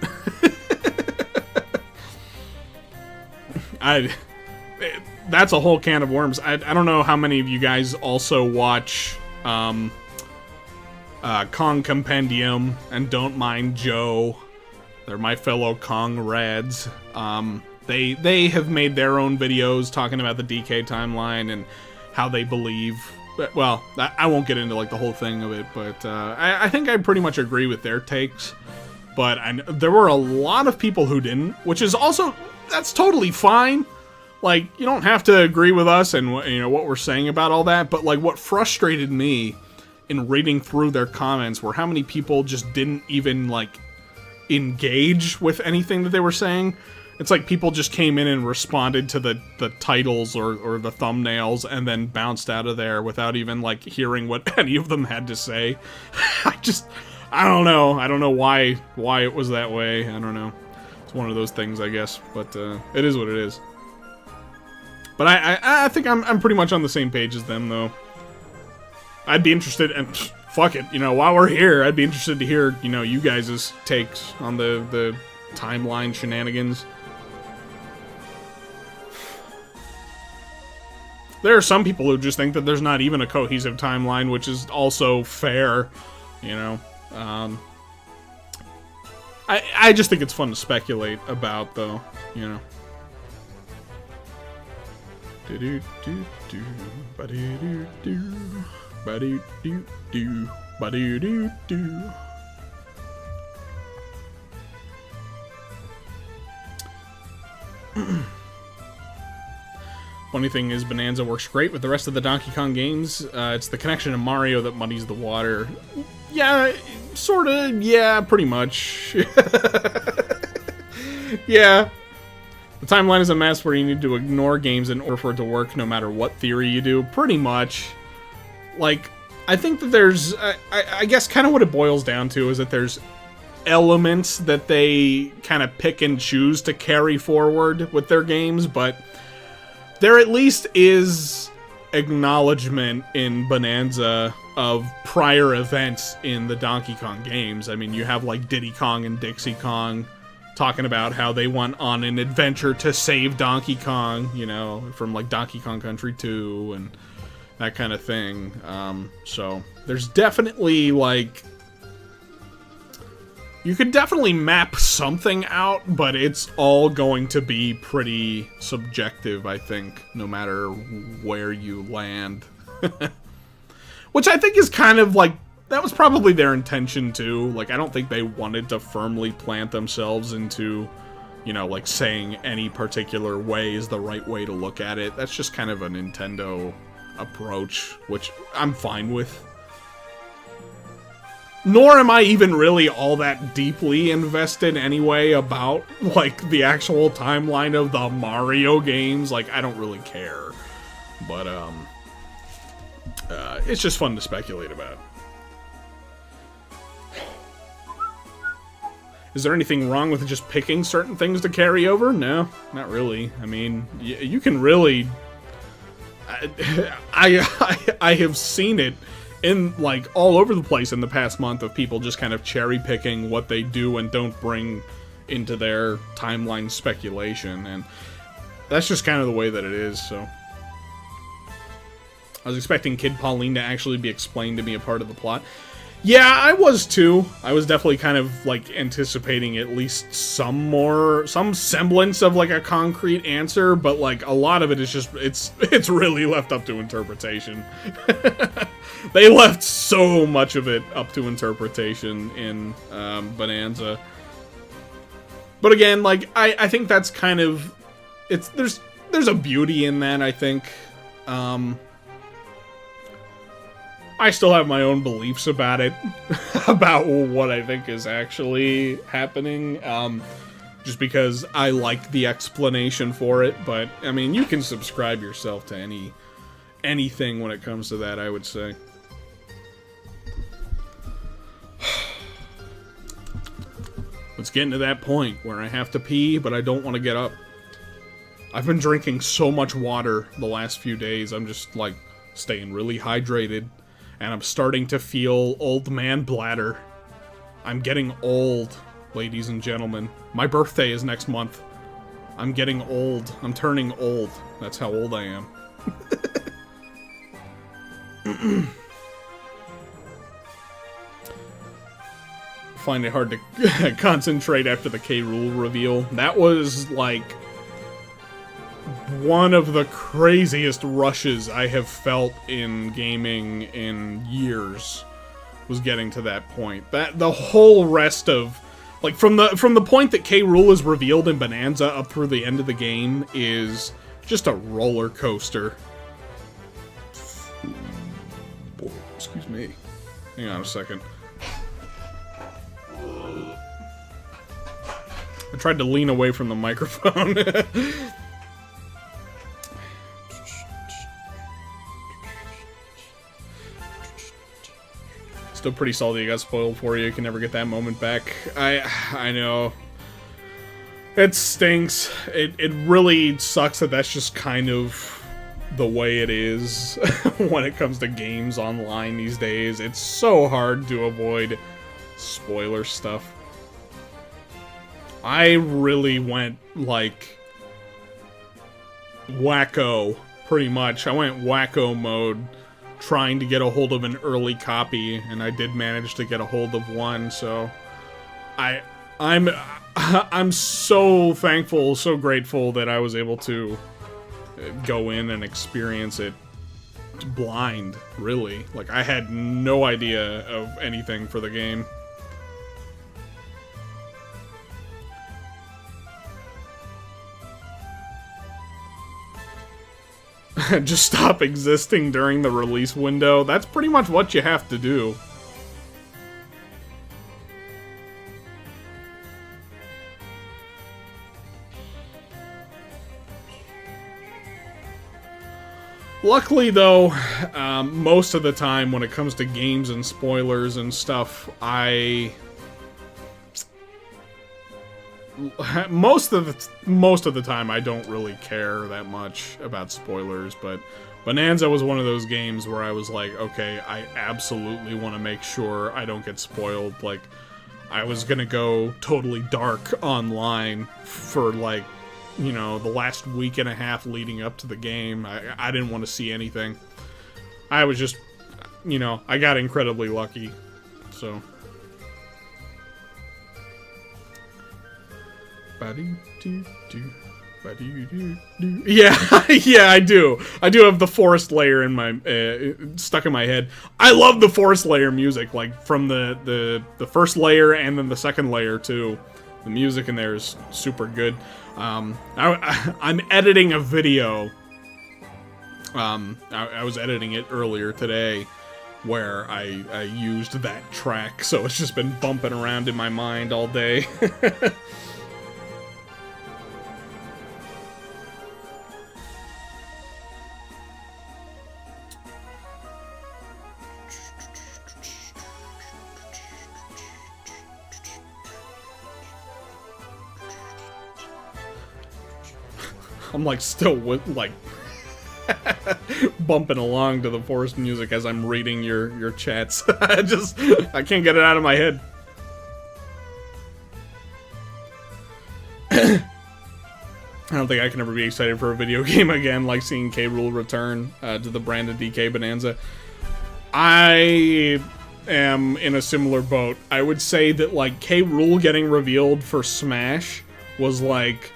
That's a whole can of worms. I don't know how many of you guys also watch Kong Compendium and Don't Mind Joe. They're my fellow Kong Rads. They have made their own videos talking about the DK timeline and how they believe. Well, I won't get into like the whole thing of it, but I think I pretty much agree with their takes. But there were a lot of people who didn't, which is also, that's totally fine. Like, you don't have to agree with us and what we're saying about all that. But like, what frustrated me in reading through their comments were how many people just didn't even like engage with anything that they were saying. It's like people just came in and responded to the titles or the thumbnails and then bounced out of there without even, like, hearing what any of them had to say. I don't know. I don't know why it was that way. I don't know. It's one of those things, I guess. But it is what it is. But I think I'm pretty much on the same page as them, though. I'd be interested, and fuck it, while we're here, I'd be interested to hear, you guys' takes on the timeline shenanigans. There are some people who just think that there's not even a cohesive timeline, which is also fair, I just think it's fun to speculate about, though, Do-do-do-do, ba-do-do-do, ba-do-do-do, ba-do-do-do. Funny thing is, Bonanza works great with the rest of the Donkey Kong games. It's the connection to Mario that muddies the water. Yeah, sorta. Yeah, pretty much. Yeah. The timeline is a mess where you need to ignore games in order for it to work no matter what theory you do. Pretty much. Like, I think that there's... I guess kind of what it boils down to is that there's elements that they kind of pick and choose to carry forward with their games, but there at least is acknowledgement in Bonanza of prior events in the Donkey Kong games. I mean, you have like Diddy Kong and Dixie Kong talking about how they went on an adventure to save Donkey Kong, from like Donkey Kong Country 2 and that kind of thing. So there's definitely like... You could definitely map something out, but it's all going to be pretty subjective, I think, no matter where you land. Which I think is kind of like that was probably their intention too. Like, I don't think they wanted to firmly plant themselves into, you know, like, saying any particular way is the right way to look at it. That's just kind of a Nintendo approach, which I'm fine with. Nor am I even really all that deeply invested anyway about, like, the actual timeline of the Mario games. Like, I don't really care. But, it's just fun to speculate about. Is there anything wrong with just picking certain things to carry over? No, not really. I mean, you can really... I have seen it in, like, all over the place in the past month of people just kind of cherry-picking what they do and don't bring into their timeline speculation, and that's just kind of the way that it is, so... I was expecting Kid Pauline to actually be explained to be a part of the plot. Yeah, I was too. I was definitely kind of, like, anticipating at least some semblance of, like, a concrete answer, but, like, a lot of it is just, it's really left up to interpretation. They left so much of it up to interpretation in Bonanza. But again, like, I think that's kind of, there's a beauty in that, I think. I still have my own beliefs about it, about what I think is actually happening, just because I like the explanation for it, but, I mean, you can subscribe yourself to anything when it comes to that, I would say. It's getting to that point where I have to pee, but I don't want to get up. I've been drinking so much water the last few days, I'm just, like, staying really hydrated. And I'm starting to feel old man bladder. I'm getting old, ladies and gentlemen. My birthday is next month. I'm getting old. I'm turning old. That's how old I am. Find it hard to concentrate after the K. Rool reveal. That was, like, one of the craziest rushes I have felt in gaming in years, was getting to that point. That the whole rest of, like, from the point that K. Rool is revealed in Bonanza up through the end of the game is just a roller coaster. Excuse me. Hang on a second. I tried to lean away from the microphone. Still pretty salty it got spoiled for you. You can never get that moment back. I know. It stinks. It really sucks that that's just kind of the way it is when it comes to games online these days. It's so hard to avoid spoiler stuff. I really went, like, wacko, pretty much. I went wacko mode, trying to get a hold of an early copy, and I did manage to get a hold of one, so I'm so thankful, so grateful that I was able to go in and experience it blind, really. Like, I had no idea of anything for the game. Just stop existing during the release window. That's pretty much what you have to do. Luckily, though, most of the time when it comes to games and spoilers and stuff, most of the time I don't really care that much about spoilers, but Bonanza was one of those games where I was like, okay, I absolutely want to make sure I don't get spoiled. Like, I was gonna go totally dark online for, like, you know, the last week and a half leading up to the game. I didn't want to see anything. I was just, you know, I got incredibly lucky, so... Yeah, yeah, I do. I do have the forest layer in my stuck in my head. I love the forest layer music, like from the first layer and then the second layer too. The music in there is super good. I'm editing a video. I was editing it earlier today, where I used that track, so it's just been bumping around in my mind all day. I'm like still like bumping along to the forest music as I'm reading your chats. I can't get it out of my head. I don't think I can ever be excited for a video game again, like seeing K. Rool return to the brand of DK Bonanza. I am in a similar boat. I would say that like K. Rool getting revealed for Smash was like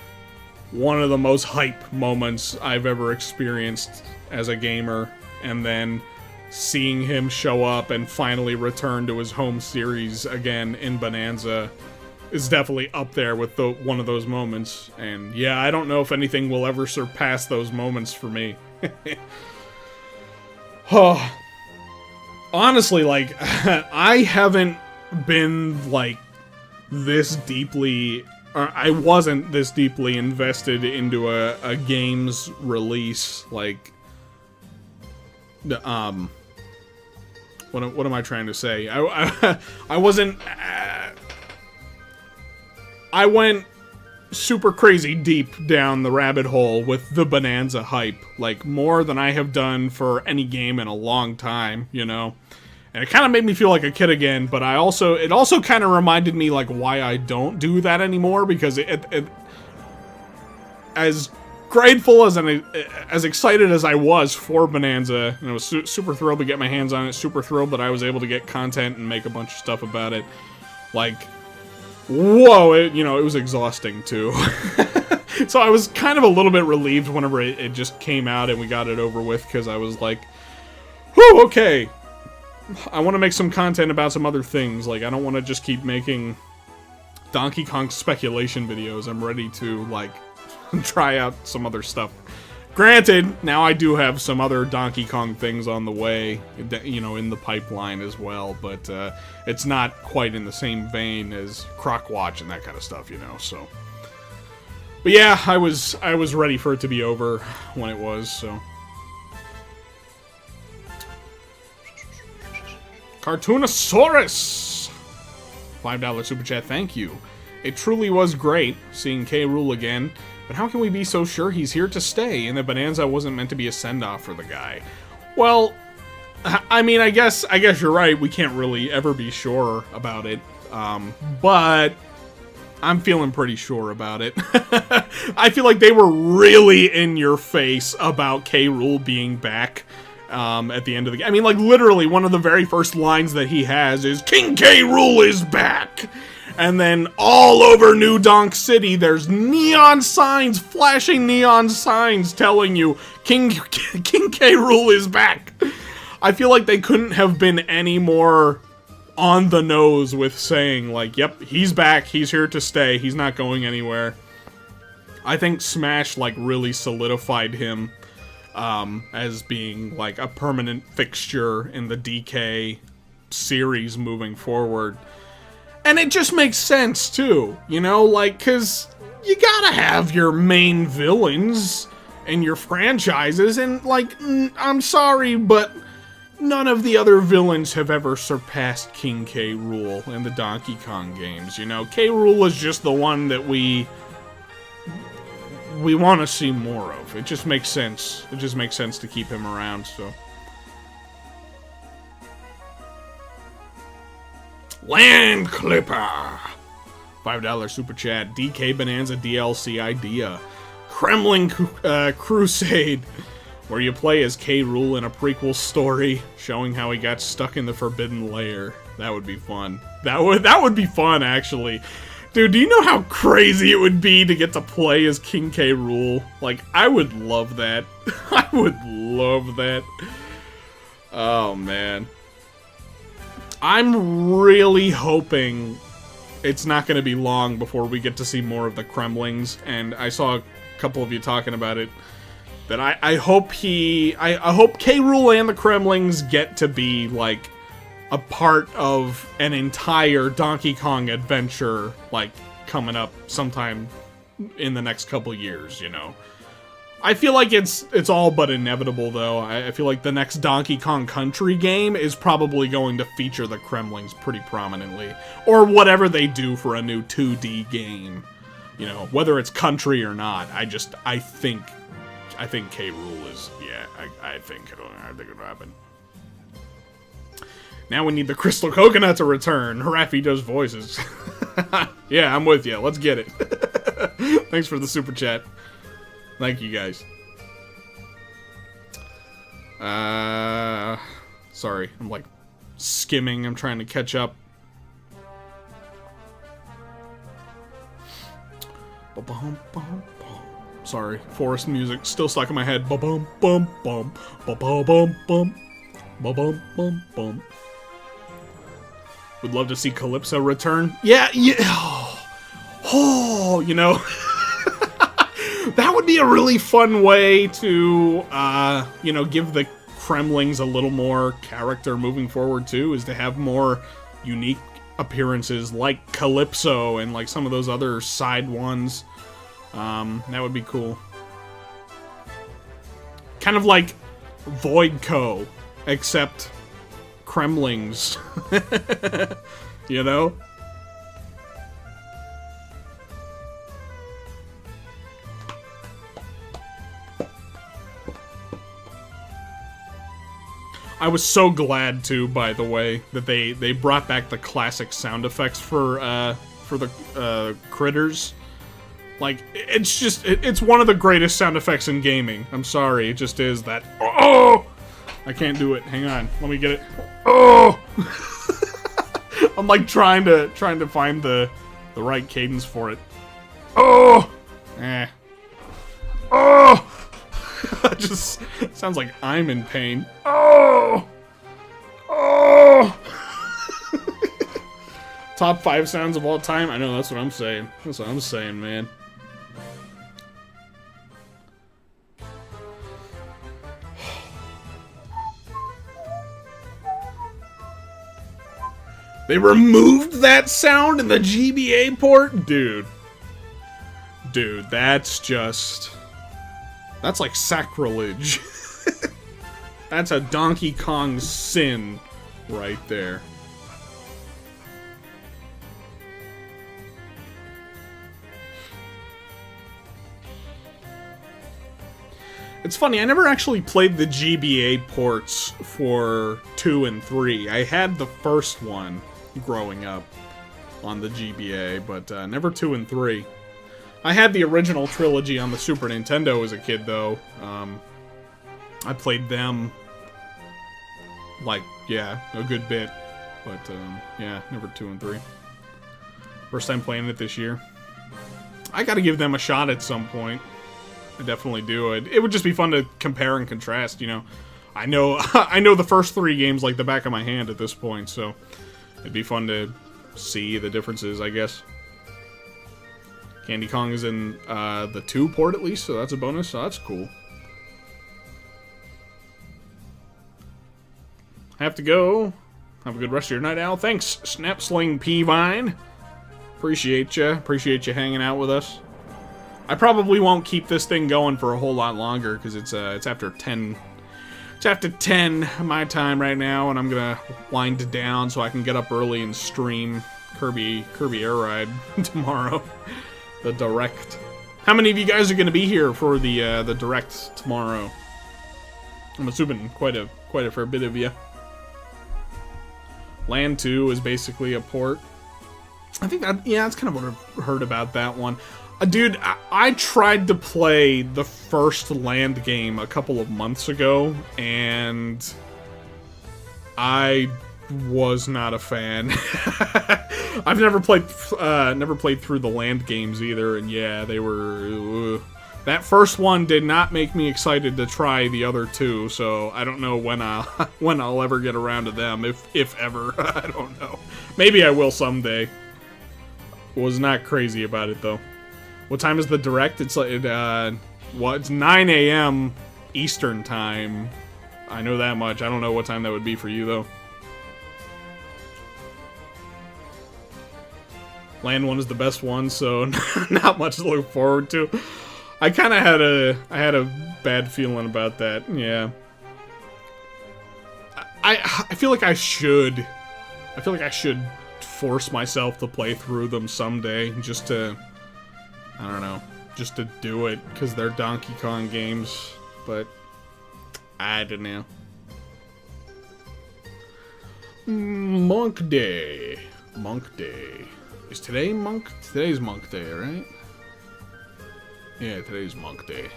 one of the most hype moments I've ever experienced as a gamer, and then seeing him show up and finally return to his home series again in Bonanza is definitely up there with one of those moments. And yeah, I don't know if anything will ever surpass those moments for me. Oh, honestly, like, I haven't been like this deeply, or I wasn't this deeply invested into a game's release, like, what am I trying to say? I wasn't, I went super crazy deep down the rabbit hole with the Bonanza hype, like, more than I have done for any game in a long time, you know? And it kind of made me feel like a kid again, but it also kind of reminded me, like, why I don't do that anymore, because as grateful as excited as I was for Bonanza, and I was super thrilled to get my hands on it, super thrilled that I was able to get content and make a bunch of stuff about it, like, whoa, it was exhausting, too. So I was kind of a little bit relieved whenever it just came out and we got it over with, because I was like, whew, okay. I want to make some content about some other things. Like, I don't want to just keep making Donkey Kong speculation videos. I'm ready to, like, try out some other stuff. Granted, now I do have some other Donkey Kong things on the way, you know, in the pipeline as well, but it's not quite in the same vein as Croc Watch and that kind of stuff, you know, so. But yeah, I was ready for it to be over when it was, so. Cartoonosaurus! $5 Super Chat, thank you. It truly was great seeing K. Rool again, but how can we be so sure he's here to stay and that Bonanza wasn't meant to be a send-off for the guy? Well, I mean, I guess you're right, we can't really ever be sure about it, but I'm feeling pretty sure about it. I feel like they were really in your face about K. Rool being back. At the end of the game. I mean, like, literally, one of the very first lines that he has is, King K. Rool is back! And then all over New Donk City, there's neon signs, flashing neon signs telling you, King K. Rool is back! I feel like they couldn't have been any more on the nose with saying, like, yep, he's back, he's here to stay, he's not going anywhere. I think Smash, like, really solidified him as being, like, a permanent fixture in the DK series moving forward. And it just makes sense, too, you know, like, because you gotta have your main villains in your franchises, and, like, I'm sorry, but none of the other villains have ever surpassed King K. Rool in the Donkey Kong games, you know? K. Rool is just the one that we want to see more of. It just makes sense. It just makes sense to keep him around, so. Land Clipper! $5 Super Chat. DK Bonanza DLC idea. Kremlin Crusade, where you play as K. Rool in a prequel story, showing how he got stuck in the Forbidden Lair. That would be fun. That would be fun, actually. Dude, do you know how crazy it would be to get to play as King K. Rool? Like, I would love that. I would love that. Oh, man. I'm really hoping it's not going to be long before we get to see more of the Kremlings, and I saw a couple of you talking about it. That I hope I hope K. Rool and the Kremlings get to be, like, a part of an entire Donkey Kong adventure, like, coming up sometime in the next couple years, you know. I feel like it's all but inevitable, though. I feel like the next Donkey Kong Country game is probably going to feature the Kremlings pretty prominently. Or whatever they do for a new 2D game. You know, whether it's country or not, I think K. Rool is, yeah, I think it'll happen. Now we need the Crystal Coconut to return. Harafi does voices. Yeah, I'm with you. Let's get it. Thanks for the super chat. Thank you, guys. Sorry. I'm, like, skimming. I'm trying to catch up. Sorry. Forest music still stuck in my head. Ba-bum, bum, bum. Ba-ba-bum, bum. Ba-bum, bum, bum. Would love to see Calypso return. Yeah. Oh, you know. That would be a really fun way to, you know, give the Kremlings a little more character moving forward, too, is to have more unique appearances like Calypso and, like, some of those other side ones. That would be cool. Kind of like Voidco, except Kremlings. You know? I was so glad, too, by the way, that they brought back the classic sound effects for the critters. Like, it's just, it's one of the greatest sound effects in gaming. I'm sorry, it just is that, oh! I can't do it. Hang on, let me get it. Oh! I'm like trying to find the right cadence for it. Oh! Eh. Oh! It just sounds like I'm in pain. Oh! Oh! Top 5 sounds of all time? I know, that's what I'm saying. That's what I'm saying, man. They removed that sound in the GBA port? Dude. Dude, that's just... That's like sacrilege. That's a Donkey Kong sin right there. It's funny, I never actually played the GBA ports for 2 and 3. I had the first one growing up on the GBA, but never 2 and 3. I had the original trilogy on the Super Nintendo as a kid, though. I played them, like, yeah, a good bit. But, yeah, never 2 and 3. First time playing it this year. I gotta give them a shot at some point. I definitely do. It would just be fun to compare and contrast, you know. I know I know the first 3 games like the back of my hand at this point, so it'd be fun to see the differences, I guess. Candy Kong is in the 2 port at least, so that's a bonus, so that's cool. Have to go. Have a good rest of your night, Al. Thanks, Snapsling P-Vine. Appreciate you. Appreciate you hanging out with us. I probably won't keep this thing going for a whole lot longer, because it's after 10... It's after 10 my time right now, and I'm gonna wind down so I can get up early and stream Kirby Airide tomorrow. The Direct. How many of you guys are gonna be here for the Direct tomorrow? I'm assuming quite a fair bit of you. Land 2 is basically a port. I think that, yeah, that's kind of what I've heard about that one. Dude, I tried to play the first Land game a couple of months ago, and I was not a fan. I've never played through the land games either, and yeah, they were... That first one did not make me excited to try the other two, so I don't know when I'll ever get around to them, if ever. I don't know. Maybe I will someday. Was not crazy about it though. What time is the direct? It's like it's 9 a.m. Eastern time. I know that much. I don't know what time that would be for you though. Land 1 is the best one, so not much to look forward to. I kind of had a bad feeling about that. Yeah. I feel like I should force myself to play through them someday, just to, I don't know, just to do it, because they're Donkey Kong games, but I don't know. Monk Day. Monk Day. Is today Monk? Today's Monk Day, right? Yeah, today's Monk Day.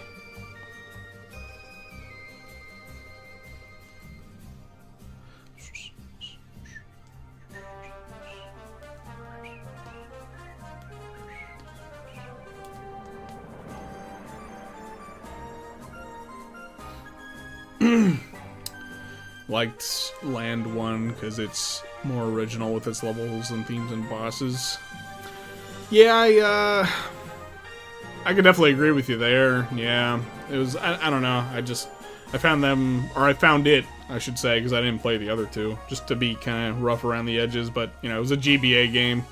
Liked Land 1 because it's more original with its levels and themes and bosses. Yeah, I could definitely agree with you there. Yeah, it was, I don't know, I found them, or I found it, I should say, because I didn't play the other two, just to be kind of rough around the edges, but, you know, it was a GBA game.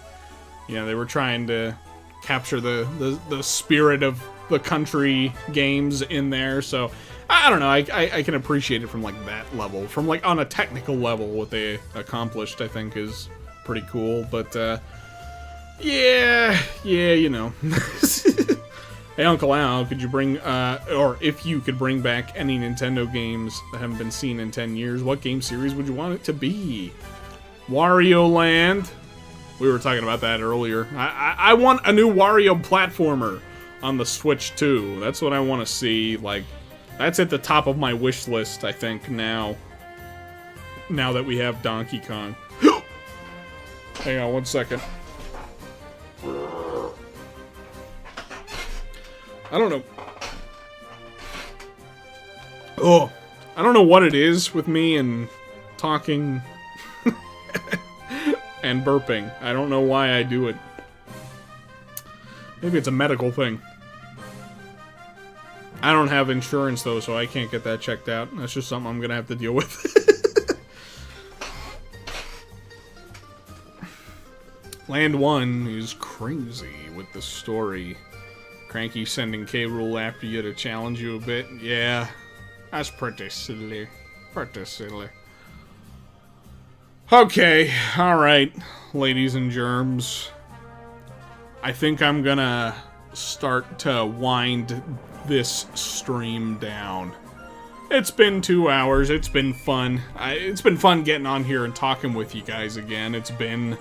You know, they were trying to capture the spirit of the country games in there, so I don't know, I can appreciate it from, like, that level. From, like, on a technical level, what they accomplished, I think, is pretty cool, but, yeah, you know. Hey, Uncle Al, could you bring, or if you could bring back any Nintendo games that haven't been seen in 10 years, what game series would you want it to be? Wario Land? We were talking about that earlier. I want a new Wario platformer on the Switch too. That's what I want to see. Like, that's at the top of my wish list, I think, now. Now that we have Donkey Kong. Hang on one second. I don't know. Oh, I don't know what it is with me and talking and burping. I don't know why I do it. Maybe it's a medical thing. I don't have insurance though, so I can't get that checked out. That's just something I'm gonna have to deal with. Land 1 is crazy with the story. Cranky sending K. Rool after you to challenge you a bit. Yeah, that's pretty silly. Pretty silly. Okay, alright, ladies and germs. I think I'm gonna start to wind this stream down. It's been 2 hours. It's been fun. It's been fun getting on here and talking with you guys again. It's been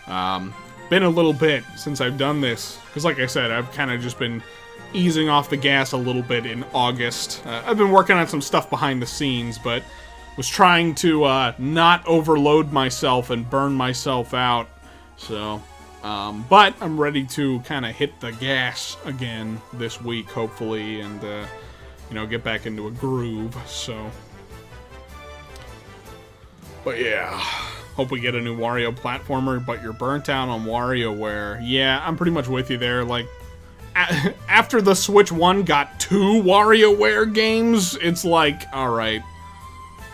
a little bit since I've done this, because like I said, I've kind of just been easing off the gas a little bit in August. I've been working on some stuff behind the scenes, but was trying to not overload myself and burn myself out, so but I'm ready to kind of hit the gas again this week, hopefully, and you know, get back into a groove, so. But yeah, hope we get a new Wario platformer, but you're burnt out on WarioWare. Yeah, I'm pretty much with you there. Like, after the Switch 1 got 2 WarioWare games, it's like, alright,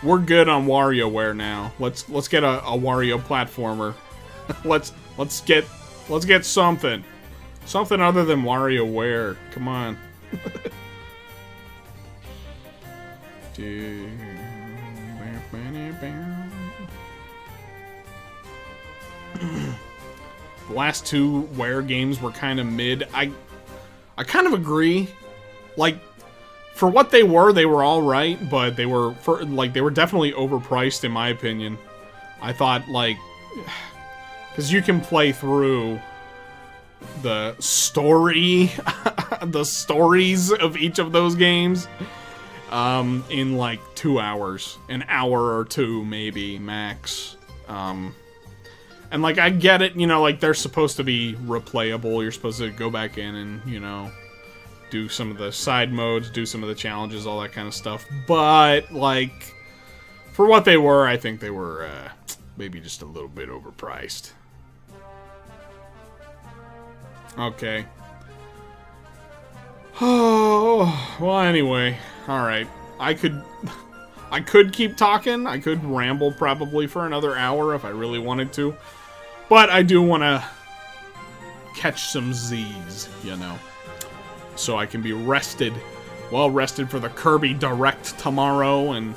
we're good on WarioWare now. Let's get a Wario platformer. let's get something. Something other than WarioWare. Come on. The last 2 Ware games were kind of mid. I kind of agree. Like, for what they were all right, but they were definitely overpriced in my opinion. I thought, like, because you can play through the story, the stories of each of those games. in like 2 hours. An hour or two, maybe, max. And like, I get it, you know, like, they're supposed to be replayable. You're supposed to go back in and, you know, do some of the side modes, do some of the challenges, all that kind of stuff. But, like, for what they were, I think they were, maybe just a little bit overpriced. Okay. Oh, well, anyway. Alright. I could keep talking. I could ramble probably for another hour if I really wanted to. But I do want to catch some Z's, you know. So I can be rested. Well rested for the Kirby Direct tomorrow. And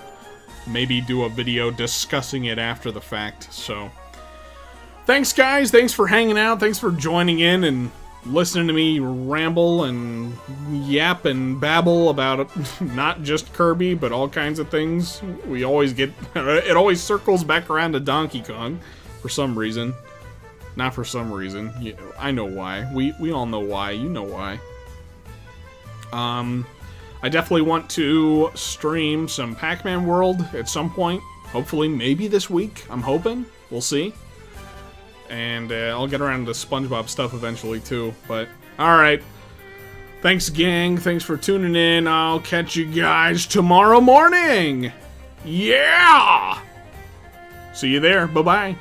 maybe do a video discussing it after the fact. So, thanks guys. Thanks for hanging out. Thanks for joining in and listening to me ramble and yap and babble about it. Not just Kirby, but all kinds of things. We always get... it always circles back around to Donkey Kong for some reason. Not for some reason. I know why. We all know why. You know why. I definitely want to stream some Pac-Man World at some point. Hopefully, maybe this week. I'm hoping. We'll see. And I'll get around to SpongeBob stuff eventually, too. But, alright. Thanks, gang. Thanks for tuning in. I'll catch you guys tomorrow morning. Yeah! See you there. Bye-bye.